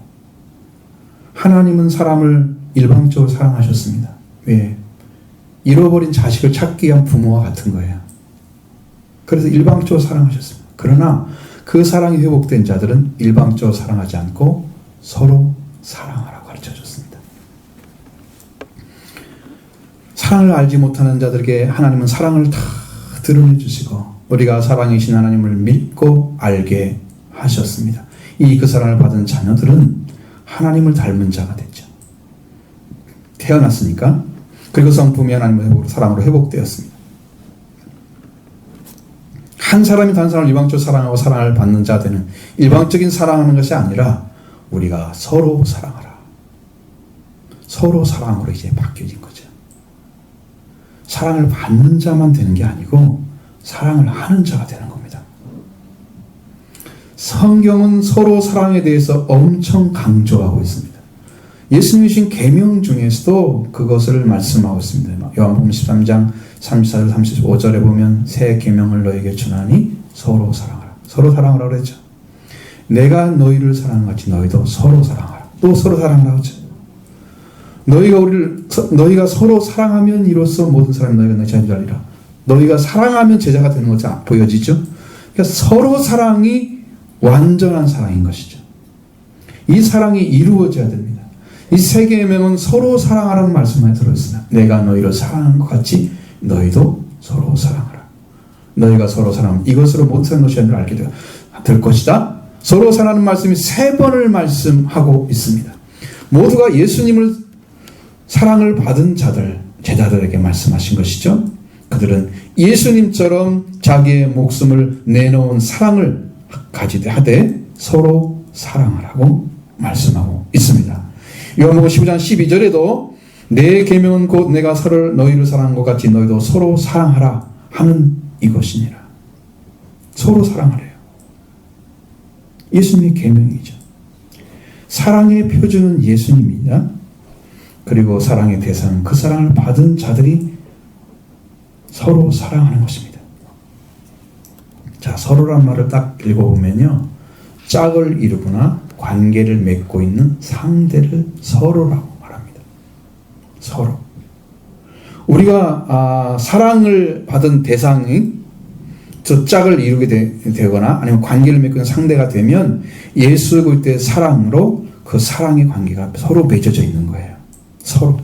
[SPEAKER 1] 하나님은 사람을 일방적으로 사랑하셨습니다. 왜? 잃어버린 자식을 찾기 위한 부모와 같은 거예요. 그래서 일방적으로 사랑하셨습니다. 그러나 그 사랑이 회복된 자들은 일방적으로 사랑하지 않고 서로 사랑하라고 가르쳐줬습니다. 사랑을 알지 못하는 자들에게 하나님은 사랑을 다 드러내 주시고 우리가 사랑이신 하나님을 믿고 알게 하셨습니다. 그 사랑을 받은 자녀들은 하나님을 닮은 자가 됐죠. 태어났으니까. 그리고 성품이 하나님의 사랑으로 회복되었습니다. 한 사람이 다른 사람을 일방적으로 사랑하고 사랑을 받는 자 되는 일방적인 사랑하는 것이 아니라 우리가 서로 사랑하라. 서로 사랑으로 이제 바뀌어진 거죠. 사랑을 받는 자만 되는 게 아니고 사랑을 하는 자가 되는 겁니다. 성경은 서로 사랑에 대해서 엄청 강조하고 있습니다. 예수님이 주신 계명 중에서도 그것을 말씀하고 있습니다. 요한복음 13장 34절 35절에 보면 새 계명을 너에게 주나니 서로 사랑하라. 서로 사랑하라 그랬죠. 내가 너희를 사랑한 같이 너희도 서로 사랑하라. 또 서로 사랑하라 그랬죠. 너희가 서로 사랑하면 이로써 모든 사람이 너희가 내 제자인 줄 알리라. 너희가 사랑하면 제자가 되는 것이 보여지죠. 그러니까 서로 사랑이 완전한 사랑인 것이죠. 이 사랑이 이루어져야 됩니다. 이 세 계명은 서로 사랑하라는 말씀만 들어있으나 내가 너희를 사랑한 것 같이 너희도 서로 사랑하라. 너희가 서로 사랑하면 이것으로 모든 사람이 너희 제자를 알게 될 것이다. 서로 사랑하는 말씀이 3번을 말씀하고 있습니다. 모두가 예수님을 사랑을 받은 자들, 제자들에게 말씀하신 것이죠. 그들은 예수님처럼 자기의 목숨을 내놓은 사랑을 가지되 하되 서로 사랑하라고 말씀하고 있습니다. 요한복음 15장 12절에도 내 계명은 곧 내가 너희를 사랑한 것 같이 너희도 서로 사랑하라 하는 이것이니라. 서로 사랑하래요. 예수님의 계명이죠. 사랑의 표준은 예수님이냐? 그리고 사랑의 대상은 그 사랑을 받은 자들이 서로 사랑하는 것입니다. 자, 서로란 말을 딱 읽어보면요, 짝을 이루거나 관계를 맺고 있는 상대를 서로라고 말합니다. 서로. 우리가 사랑을 받은 대상이 저 짝을 이루게 되거나 아니면 관계를 맺고 있는 상대가 되면 예수 그리스도의 사랑으로 그 사랑의 관계가 서로 맺어져 있는 거예요. 서로.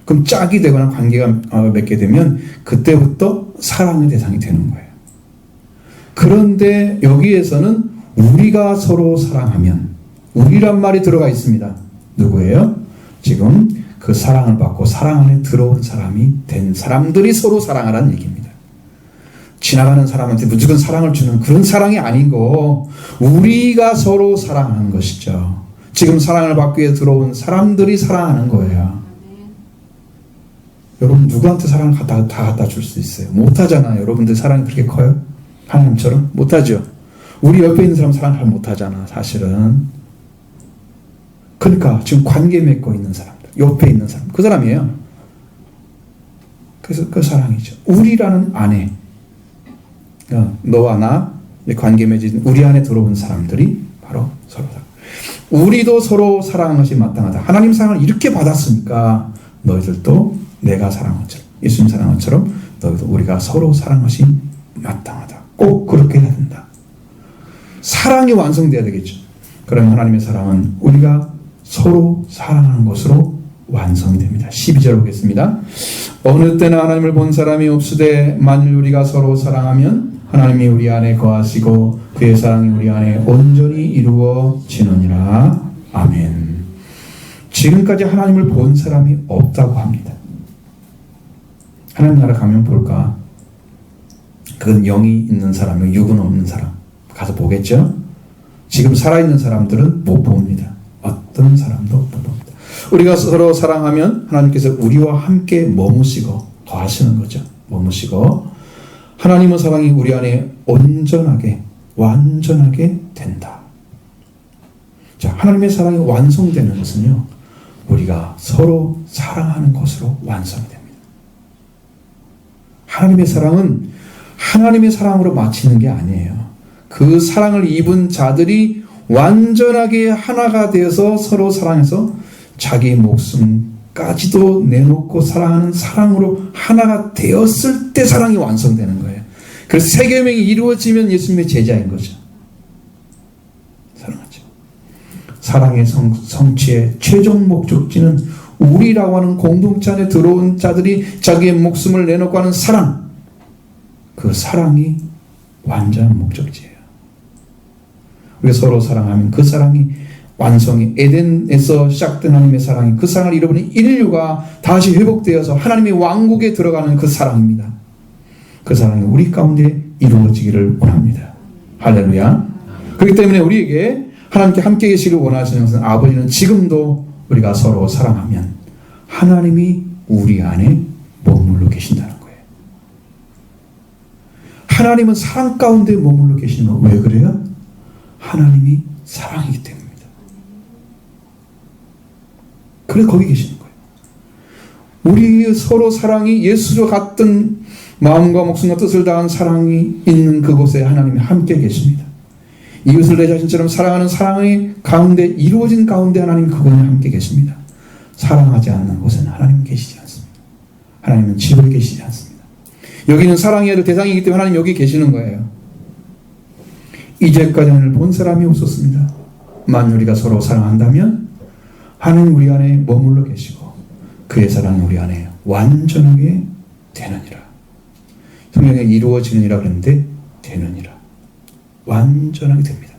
[SPEAKER 1] 그럼 짝이 되거나 관계가 맺게 되면 그때부터 사랑의 대상이 되는 거예요. 그런데 여기에서는 우리가 서로 사랑하면, 우리란 말이 들어가 있습니다. 누구예요? 지금 그 사랑을 받고 사랑 안에 들어온 사람이 된 사람들이 서로 사랑하라는 얘기입니다. 지나가는 사람한테 무조건 사랑을 주는 그런 사랑이 아니고 우리가 서로 사랑하는 것이죠. 지금 사랑을 받기 위해 들어온 사람들이 사랑하는 거예요. 여러분 누구한테 사랑을 다 갖다 줄 수 있어요? 못하잖아요. 여러분들 사랑이 그렇게 커요? 하나님처럼? 못하죠. 우리 옆에 있는 사람 사랑 잘 못하잖아 사실은. 그러니까 지금 관계 맺고 있는 사람들, 옆에 있는 사람, 그 사람이에요. 그래서 그 사랑이죠. 우리라는 안에 너와 나 관계 맺은 우리 안에 들어온 사람들이 바로 서로 사랑. 우리도 서로 사랑하는 것이 마땅하다. 하나님 사랑을 이렇게 받았으니까 너희들도 내가 사랑한 것처럼, 예수님 사랑한 것처럼 너희도 우리가 서로 사랑하는 것이 마땅하다. 꼭 그렇게 해야 된다. 사랑이 완성돼야 되겠죠. 그러면 하나님의 사랑은 우리가 서로 사랑하는 것으로 완성됩니다. 12절 보겠습니다. 어느 때나 하나님을 본 사람이 없으되 만일 우리가 서로 사랑하면 하나님이 우리 안에 거하시고 그의 사랑이 우리 안에 온전히 이루어지느니라. 아멘. 지금까지 하나님을 본 사람이 없다고 합니다. 하나님 나라 가면 볼까? 그건 영이 있는 사람, 육은 없는 사람 가서 보겠죠? 지금 살아있는 사람들은 못 봅니다. 어떤 사람도 못 봅니다. 우리가 서로 사랑하면 하나님께서 우리와 함께 머무시고 거하시는 거죠. 머무시고 하나님의 사랑이 우리 안에 온전하게 완전하게 된다. 자, 하나님의 사랑이 완성되는 것은요, 우리가 서로 사랑하는 것으로 완성이 됩니다. 하나님의 사랑은 하나님의 사랑으로 마치는 게 아니에요. 그 사랑을 입은 자들이 완전하게 하나가 되어서 서로 사랑해서 자기 목숨까지도 내놓고 사랑하는 사랑으로 하나가 되었을 때 사랑이 완성되는 거예요. 그래서 세 계명이 이루어지면 예수님의 제자인 거죠. 사랑하죠. 사랑의 성취의 최종 목적지는 우리라고 하는 공동체 안에 들어온 자들이 자기의 목숨을 내놓고 하는 사랑, 그 사랑이 완전한 목적지예요. 우리가 서로 사랑하면 그 사랑이 완성이, 에덴에서 시작된 하나님의 사랑이, 그 사랑을 잃어버린 인류가 다시 회복되어서 하나님의 왕국에 들어가는 그 사랑입니다. 그 사랑이 우리 가운데 이루어지기를 원합니다. 할렐루야. 그렇기 때문에 우리에게 하나님께 함께 계시기를 원하시는 것은 아버지는 지금도 우리가 서로 사랑하면 하나님이 우리 안에 머물러 계신다는 거예요. 하나님은 사랑 가운데 머물러 계시는 거. 왜 그래요? 하나님이 사랑이기 때문입니다. 그래서 거기 계시는 거예요. 우리 서로 사랑이 예수로 같은 마음과 목숨과 뜻을 다한 사랑이 있는 그곳에 하나님이 함께 계십니다. 이웃을 내 자신처럼 사랑하는 사랑의 가운데 이루어진 가운데 하나님 그곳에 함께 계십니다. 사랑하지 않는 곳에는 하나님 계시지 않습니다. 하나님은 집에 계시지 않습니다. 여기는 사랑해야 될 대상이기 때문에 하나님 여기 계시는 거예요. 이제까지 하늘을 본 사람이 없었습니다. 만일 우리가 서로 사랑한다면 하나님 우리 안에 머물러 계시고 그의 사랑이 우리 안에 완전하게 되느니라. 성경에 이루어지느니라 그랬는데 되느니라. 완전하게 됩니다.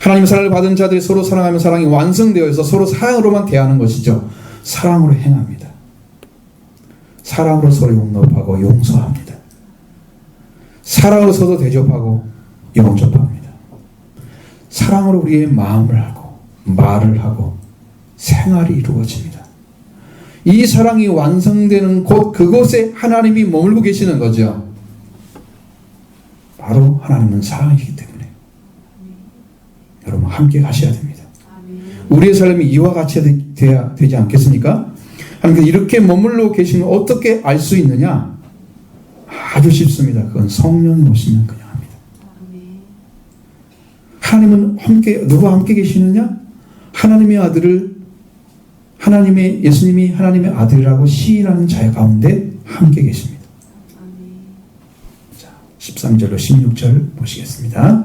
[SPEAKER 1] 하나님의 사랑을 받은 자들이 서로 사랑하면 사랑이 완성되어 있어 서로 사랑으로만 대하는 것이죠. 사랑으로 행합니다. 사랑으로 서로 용납하고 용서합니다. 사랑으로 서로 대접하고 영접합니다. 사랑으로 우리의 마음을 하고 말을 하고 생활이 이루어집니다. 이 사랑이 완성되는 곳 그곳에 하나님이 머물고 계시는 거죠. 바로 하나님은 사랑이기 때문에 여러분 함께 가셔야 됩니다. 우리의 삶이 이와 같이 돼야 되지 않겠습니까? 하나님께서 이렇게 머물러 계시면 어떻게 알 수 있느냐? 아주 쉽습니다. 그건 성령이 오시면 그냥 합니다. 하나님은 함께 누구와 함께 계시느냐? 하나님의 아들을 하나님의 예수님이 하나님의 아들이라고 시인하는 자 가운데 함께 계십니다. 13절로 16절 보시겠습니다.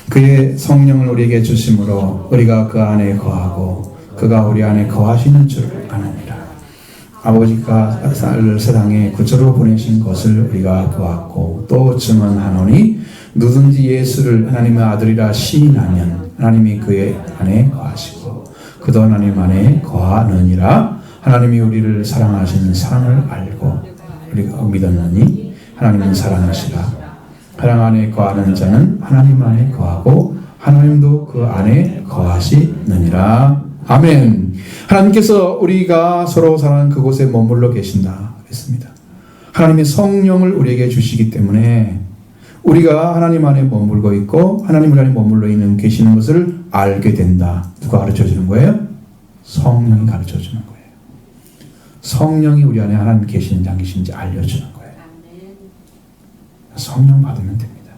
[SPEAKER 1] 그의 성령을 우리에게 주심으로 우리가 그 안에 거하고 그가 우리 안에 거하시는 줄 아느니라. 아버지가 세상에 구주로 보내신 것을 우리가 보았고 또 증언하노니 누구든지 예수를 하나님의 아들이라 시인하면 하나님이 그의 안에 거하시고 그도 하나님 안에 거하느니라. 하나님이 우리를 사랑하시는 사랑을 알고 우리가 믿었느니 하나님은 사랑하시라. 사랑 안에 거하는 자는 하나님 안에 거하고 하나님도 그 안에 거하시느니라. 아멘. 하나님께서 우리가 서로 사랑하는 그곳에 머물러 계신다 그랬습니다. 하나님의 성령을 우리에게 주시기 때문에 우리가 하나님 안에 머물고 있고 하나님 안에 머물러 있는 계시는 것을 알게 된다. 누가 가르쳐 주는 거예요? 성령이 가르쳐 주는 거예요. 성령이 우리 안에 하나님 계시는지 안 계시는지 알려주는 거예요. 성령 받으면 됩니다.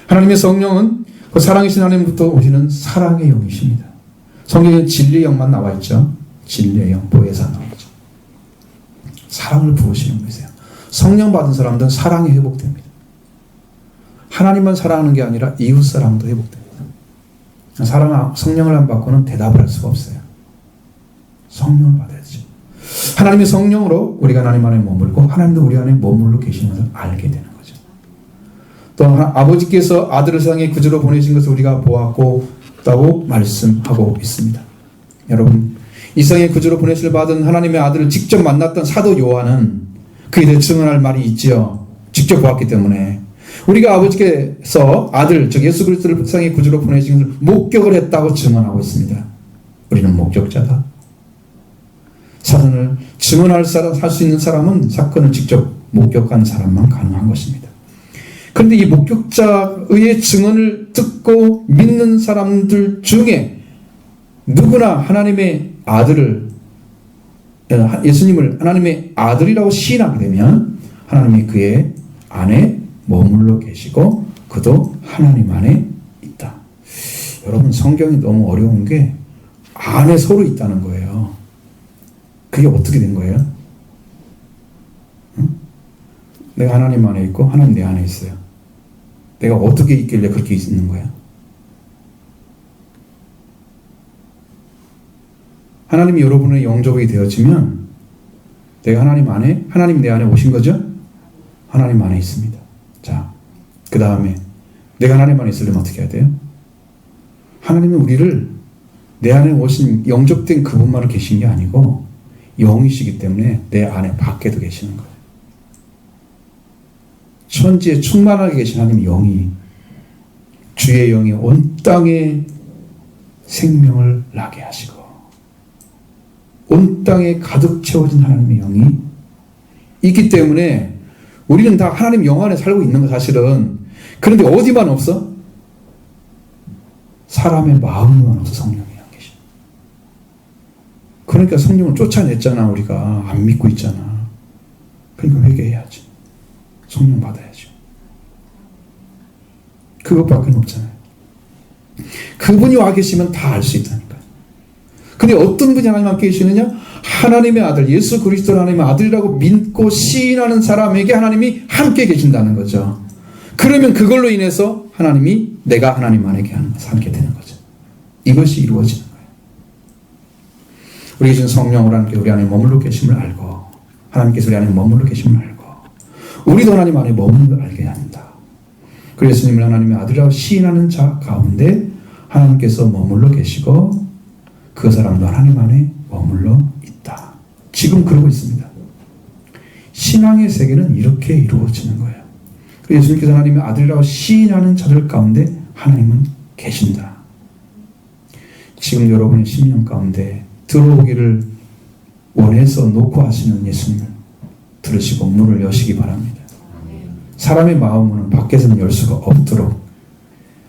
[SPEAKER 1] 하나님의 성령은 그 사랑이신 하나님부터 오시는 사랑의 영이십니다. 성경에 진리의 영만 나와 있죠. 진리의 영, 보혜사 나와 있죠. 사랑을 부으시는 분이세요. 성령 받은 사람들은 사랑이 회복됩니다. 하나님만 사랑하는 게 아니라 이웃 사랑도 회복됩니다. 성령을 안 받고는 대답을 할 수가 없어요. 성령을 받아야죠. 하나님의 성령으로 우리가 하나님 안에 머물고 하나님도 우리 안에 머물러 계시는 것을 알게 되는 거죠. 또 아버지께서 아들을 세상에 구주로 보내신 것을 우리가 보았고 있다고 말씀하고 있습니다. 여러분, 이 세상에 구주로 보내심을 받은 하나님의 아들을 직접 만났던 사도 요한은 그에 대해 증언할 말이 있지요. 직접 보았기 때문에. 우리가 아버지께서 아들, 즉 예수 그리스도를 세상에 구주로 보내신 것을 목격을 했다고 증언하고 있습니다. 우리는 목격자다. 사건을 증언할 할 수 있는 사람은 사건을 직접 목격한 사람만 가능한 것입니다. 그런데 이 목격자의 증언을 듣고 믿는 사람들 중에 누구나 하나님의 아들을, 예수님을 하나님의 아들이라고 시인하게 되면 하나님이 그의 안에 머물러 계시고 그도 하나님 안에 있다. 여러분, 성경이 너무 어려운 게 안에 서로 있다는 거예요. 그게 어떻게 된 거예요? 응? 내가 하나님 안에 있고 하나님 내 안에 있어요. 내가 어떻게 있길래 그렇게 있는 거야? 하나님이 여러분의 영접이 되어지면 내가 하나님 안에, 하나님 내 안에 오신 거죠? 하나님 안에 있습니다. 자, 그 다음에 내가 하나님 안에 있으려면 어떻게 해야 돼요? 하나님은 우리를 내 안에 오신 영접된 그분만을 계신 게 아니고 영이시기 때문에 내 안에 밖에도 계시는 거예요. 천지에 충만하게 계신 하나님 영이, 주의 영이 온 땅에 생명을 나게 하시고 온 땅에 가득 채워진 하나님의 영이 있기 때문에 우리는 다 하나님 영 안에 살고 있는 거 사실은. 그런데 어디만 없어? 사람의 마음만 없어. 성령이 안 계시. 그러니까 성령을 쫓아냈잖아. 우리가 안 믿고 있잖아. 그러니까 회개해야지. 성령 받아야지. 그것밖에 없잖아요. 그분이 와 계시면 다 알 수 있다니까요. 근데 어떤 분이 하나님 함께 계시느냐? 하나님의 아들, 예수 그리스도를 하나님의 아들이라고 믿고 시인하는 사람에게 하나님이 함께 계신다는 거죠. 그러면 그걸로 인해서 하나님이 내가 하나님 안에 함께 되는 거죠. 이것이 이루어지는 거예요. 우리 지금 성령으로 함께 우리 안에 머물러 계심을 알고 하나님께서 우리 안에 머물러 계심을 알고 우리도 하나님 안에 머물러 알게 합니다. 그래서 예수님을 하나님의 아들이라고 시인하는 자 가운데 하나님께서 머물러 계시고 그 사람도 하나님 안에 머물러 있다. 지금 그러고 있습니다. 신앙의 세계는 이렇게 이루어지는 거예요. 예수님께서 하나님의 아들이라고 시인하는 자들 가운데 하나님은 계신다. 지금 여러분의 심령 가운데 들어오기를 원해서 놓고 하시는 예수님을 들으시고 문을 여시기 바랍니다. 사람의 마음은 밖에서는 열 수가 없도록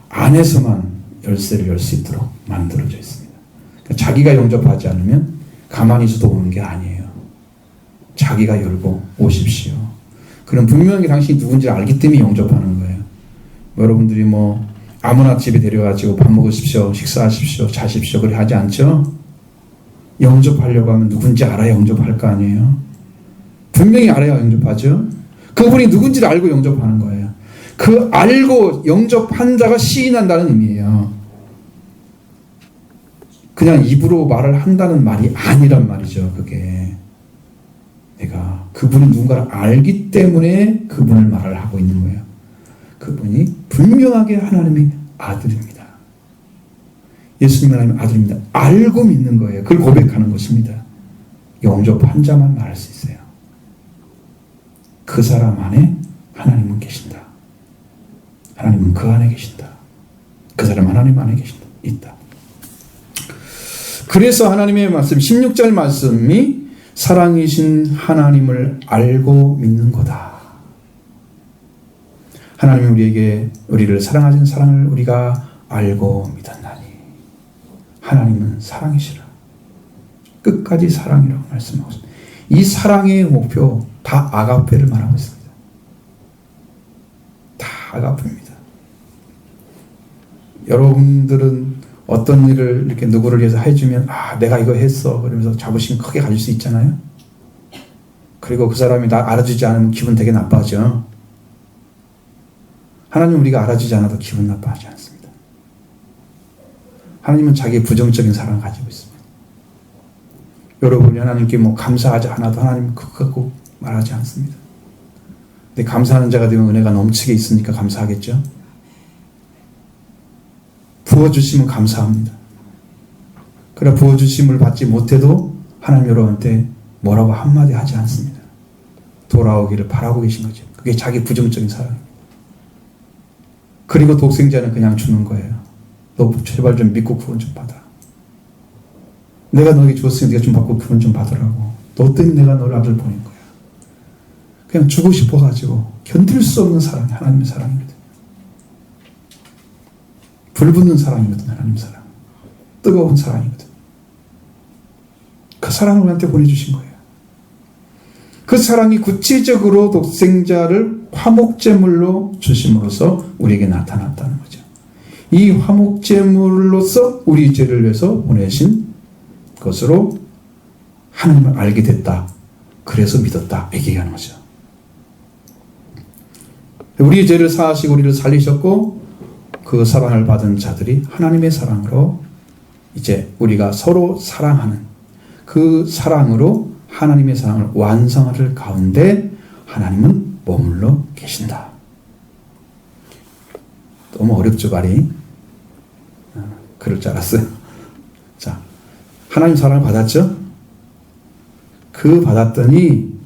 [SPEAKER 1] 안에서만 열쇠를 열 수 있도록 만들어져 있습니다. 그러니까 자기가 영접하지 않으면 가만히 있어도 오는 게 아니에요. 자기가 열고 오십시오. 그럼 분명히 당신이 누군지 알기 때문에 영접하는 거예요. 여러분들이 뭐 아무나 집에 데려가지고 밥 먹으십시오, 식사하십시오, 자십시오 그렇게 하지 않죠? 영접하려고 하면 누군지 알아야 영접할 거 아니에요. 분명히 알아야 영접하죠. 그분이 누군지를 알고 영접하는 거예요. 그 알고 영접한 자가 시인한다는 의미예요. 그냥 입으로 말을 한다는 말이 아니란 말이죠. 그게 내가 그분이 누군가를 알기 때문에 그분을 말을 하고 있는 거예요. 그분이 분명하게 하나님의 아들입니다. 예수님은 하나님의 아들입니다. 알고 믿는 거예요. 그걸 고백하는 것입니다. 영접한 자만 말할 수 있어요. 그 사람 안에 하나님은 계신다. 하나님은 그 안에 계신다. 그 사람 하나님 안에 계신다. 있다. 그래서 하나님의 말씀 16절 말씀이 사랑이신 하나님을 알고 믿는 거다. 하나님이 우리를 사랑하신 사랑을 우리가 알고 믿었나니 하나님은 사랑이시라. 끝까지 사랑이라고 말씀하고 있습니다. 이 사랑의 목표 다 아가페를 말하고 있습니다. 다 아가페입니다. 여러분들은 어떤 일을 이렇게 누구를 위해서 해주면 내가 이거 했어 그러면서 자부심 크게 가질 수 있잖아요. 그리고 그 사람이 나 알아주지 않으면 기분 되게 나빠하죠. 하나님은 우리가 알아주지 않아도 기분 나빠하지 않습니다. 하나님은 자기의 부정적인 사랑을 가지고 있습니다. 여러분이 하나님께 뭐 감사하지 않아도 하나님은 그거 갖고 말하지 않습니다. 근데 감사하는 자가 되면 은혜가 넘치게 있으니까 감사하겠죠. 부어주시면 감사합니다. 그러나 부어주심을 받지 못해도 하나님 여러분한테 뭐라고 한마디 하지 않습니다. 돌아오기를 바라고 계신 거죠. 그게 자기 부정적인 사랑입니다. 그리고 독생자는 그냥 주는 거예요. 너 제발 좀 믿고 구원 좀 받아. 내가 너에게 주었으니 네가 좀 받고 구원 좀 받으라고. 너 때문에 내가 너를 아들 보낸 거야. 그냥 주고 싶어가지고 견딜 수 없는 사랑이 하나님의 사랑입니다. 불붙는 사랑이거든. 하나님 사랑. 뜨거운 사랑이거든. 그 사랑을 우리한테 보내주신 거예요. 그 사랑이 구체적으로 독생자를 화목제물로 주심으로써 우리에게 나타났다는 거죠. 이 화목제물로서 우리 죄를 위해서 보내신 것으로 하나님을 알게 됐다. 그래서 믿었다. 얘기하는 거죠. 우리의 죄를 사하시고 우리를 살리셨고 그 사랑을 받은 자들이 하나님의 사랑으로 이제 우리가 서로 사랑하는 그 사랑으로 하나님의 사랑을 완성할 가운데 하나님은 머물러 계신다. 너무 어렵죠, 말이? 그럴 줄 알았어요. 자, 하나님 사랑을 받았죠? 그 받았더니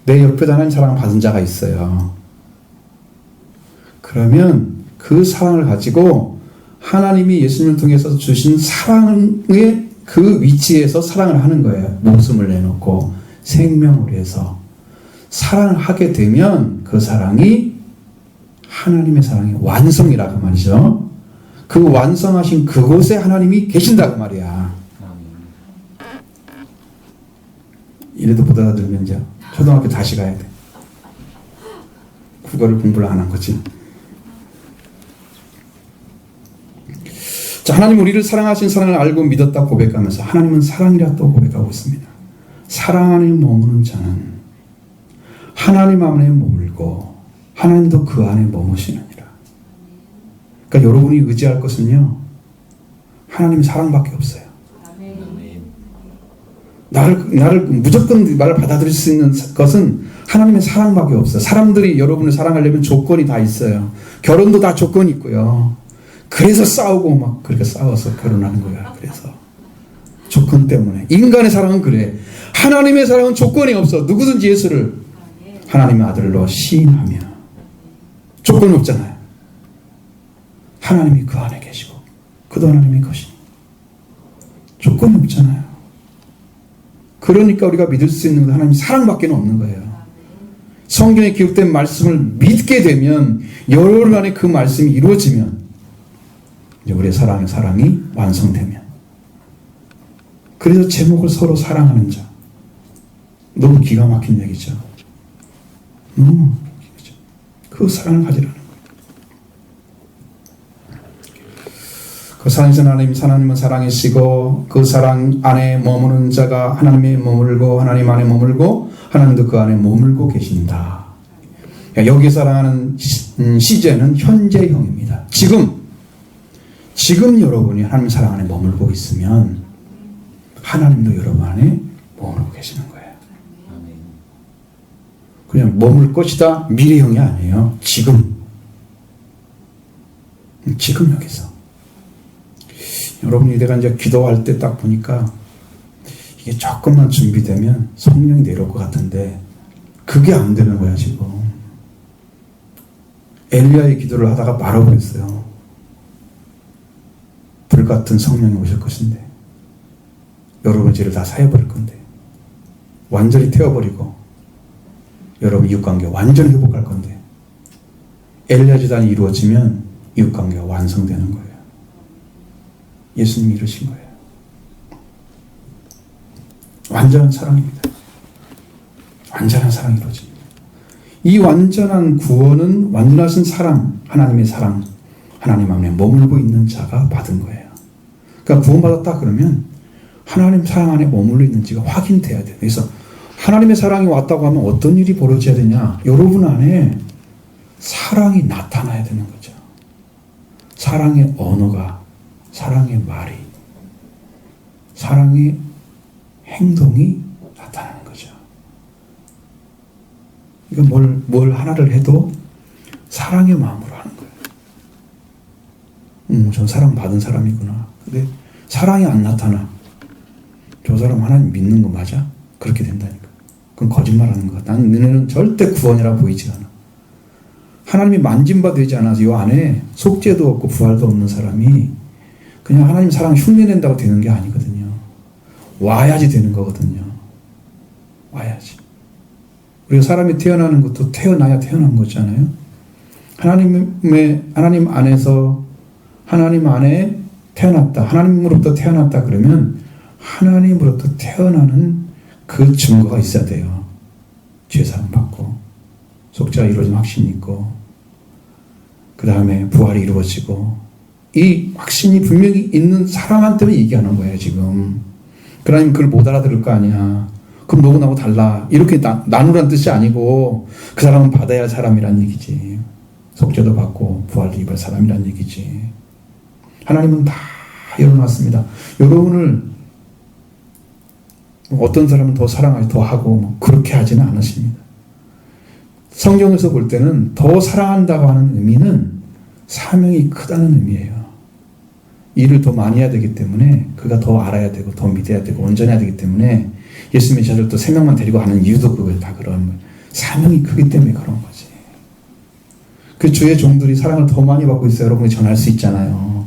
[SPEAKER 1] 내 옆에 하나님 사랑을 받은 자가 있어요. 그러면 그 사랑을 가지고 하나님이 예수님을 통해서 주신 사랑의 그 위치에서 사랑을 하는 거예요. 목숨을 내놓고 생명을 위해서 사랑을 하게 되면 그 사랑이 하나님의 사랑의 완성이라고 말이죠. 그 완성하신 그곳에 하나님이 계신다고 말이야. 이래도 보다 들면 이제 초등학교 다시 가야 돼. 국어를 공부를 안 한 거지. 자, 하나님 우리를 사랑하신 사랑을 알고 믿었다 고백하면서 하나님은 사랑이라 또 고백하고 있습니다. 사랑 안에 머무는 자는 하나님 안에 머물고 하나님도 그 안에 머무시느니라. 그러니까 여러분이 의지할 것은요, 하나님의 사랑밖에 없어요. 나를 무조건 말을 받아들일 수 있는 것은 하나님의 사랑밖에 없어요. 사람들이 여러분을 사랑하려면 조건이 다 있어요. 결혼도 다 조건이 있고요. 그래서 싸우고 막 그렇게 싸워서 결혼하는 거야. 그래서 조건 때문에. 인간의 사랑은 그래. 하나님의 사랑은 조건이 없어. 누구든지 예수를 하나님의 아들로 시인하며 조건이 없잖아요. 하나님이 그 안에 계시고 그도 하나님의 것이니 조건이 없잖아요. 그러니까 우리가 믿을 수 있는 건 하나님 사랑밖에 없는 거예요. 성경에 기록된 말씀을 믿게 되면 여러분 안에 그 말씀이 이루어지면 이제 우리의 사랑이 완성되면, 그래서 제목을 서로 사랑하는 자, 너무 기가 막힌 얘기죠. 너무 기죠. 그 사랑을 가지라는 거예요. 그 사랑이신 하나님은 사랑이시고 그 사랑 안에 머무는 자가 하나님에 머물고 하나님 안에 머물고 하나님도 그 안에 머물고 계신다. 여기 사랑하는 시제는 현재형입니다. 지금 여러분이 하나님 사랑 안에 머물고 있으면 하나님도 여러분 안에 머물고 계시는 거예요. 그냥 머물 것이다 미래형이 아니에요. 지금 여기서 여러분이 내가 이제 기도할 때 딱 보니까 이게 조금만 준비되면 성령이 내려올 것 같은데 그게 안 되는 거야 지금. 엘리야의 기도를 하다가 말아버렸어요. 불같은 성령이 오실 것인데 여러분 죄를 다 사해버릴 건데 완전히 태워버리고 여러분 이웃관계 완전히 회복할 건데 엘리야 제단이 이루어지면 이웃관계가 완성되는 거예요. 예수님이 이루신 거예요. 완전한 사랑입니다. 완전한 사랑이 이루어집니다. 이 완전한 구원은 완전하신 사랑, 하나님의 사랑, 하나님 안에 머물고 있는 자가 받은 거예요. 그러니까 구원받았다 그러면 하나님 사랑 안에 머물러 있는지가 확인돼야 돼요. 그래서 하나님의 사랑이 왔다고 하면 어떤 일이 벌어져야 되냐? 여러분 안에 사랑이 나타나야 되는 거죠. 사랑의 언어가, 사랑의 말이, 사랑의 행동이 나타나는 거죠. 이거 뭘 하나를 해도 사랑의 마음으로 하는 거예요. 전 사랑받은 사람이구나. 근데 사랑이 안 나타나. 저 사람 하나님 믿는 거 맞아? 그렇게 된다니까. 그건 거짓말하는 거야. 난 너네는 절대 구원이라 보이지 않아. 하나님이 만진바 되지 않아서 이 안에 속죄도 없고 부활도 없는 사람이 그냥 하나님 사랑 흉내낸다고 되는 게 아니거든요. 와야지 되는 거거든요. 와야지. 우리가 사람이 태어나는 것도 태어나야 태어난 거잖아요. 하나님 안에서 하나님 안에 태어났다. 하나님으로부터 태어났다 그러면 하나님으로부터 태어나는 그 증거가 있어야 돼요. 죄사함 받고 속죄가 이루어진 확신이 있고 그 다음에 부활이 이루어지고 이 확신이 분명히 있는 사람한테만 얘기하는 거예요 지금. 그러면 그걸 못 알아들을 거 아니야. 그럼 너하고 나하고 달라 이렇게 나누라는 뜻이 아니고 그 사람은 받아야 할 사람이란 얘기지. 속죄도 받고 부활도 입을 사람이란 얘기지. 하나님은 다 열어놨습니다. 여러분을 어떤 사람은 더 사랑하지 더 하고 그렇게 하지는 않으십니다. 성경에서 볼 때는 더 사랑한다고 하는 의미는 사명이 크다는 의미예요. 일을 더 많이 해야 되기 때문에 그가 더 알아야 되고 더 믿어야 되고 온전해야 되기 때문에 예수 메시아를 또 3명만 데리고 가는 이유도 그거예요. 다 그런 거예요. 사명이 크기 때문에 그런 거지. 그 주의 종들이 사랑을 더 많이 받고 있어요. 여러분이 전할 수 있잖아요.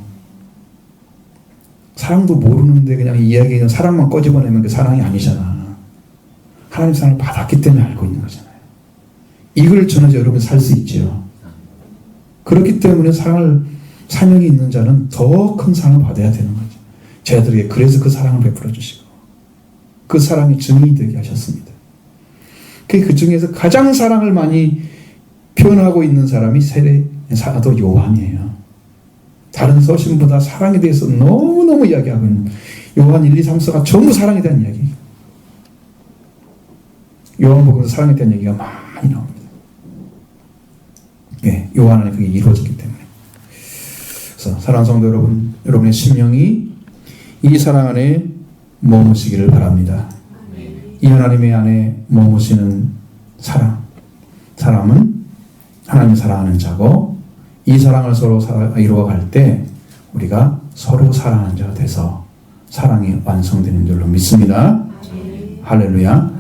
[SPEAKER 1] 사랑도 모르는데 그냥 이야기는 사랑만 꺼집어내면 그 사랑이 아니잖아. 하나님 사랑을 받았기 때문에 알고 있는 거잖아요. 이걸 전하지 여러분 살 수 있죠. 그렇기 때문에 사명이 있는 자는 더 큰 사랑을 받아야 되는 거죠. 저희들에게 그래서 그 사랑을 베풀어 주시고 그 사랑이 증인이 되게 하셨습니다. 그 중에서 가장 사랑을 많이 표현하고 있는 사람이 세례 사도 요한이에요. 다른 서신보다 사랑에 대해서 너무너무 이야기하고 있는 요한 1, 2, 3서가 전부 사랑에 대한 이야기. 요한복음에서 사랑에 대한 얘기가 많이 나옵니다. 네, 요한 안에 그게 이루어졌기 때문에. 그래서 사랑하는 성도 여러분, 여러분의 심령이 이 사랑 안에 머무시기를 바랍니다. 이 하나님의 안에 머무시는 사람은 하나님을 사랑하는 자고 이 사랑을 서로 이루어갈 때 우리가 서로 사랑하는 자가 돼서 사랑이 완성되는 줄로 믿습니다. 할렐루야.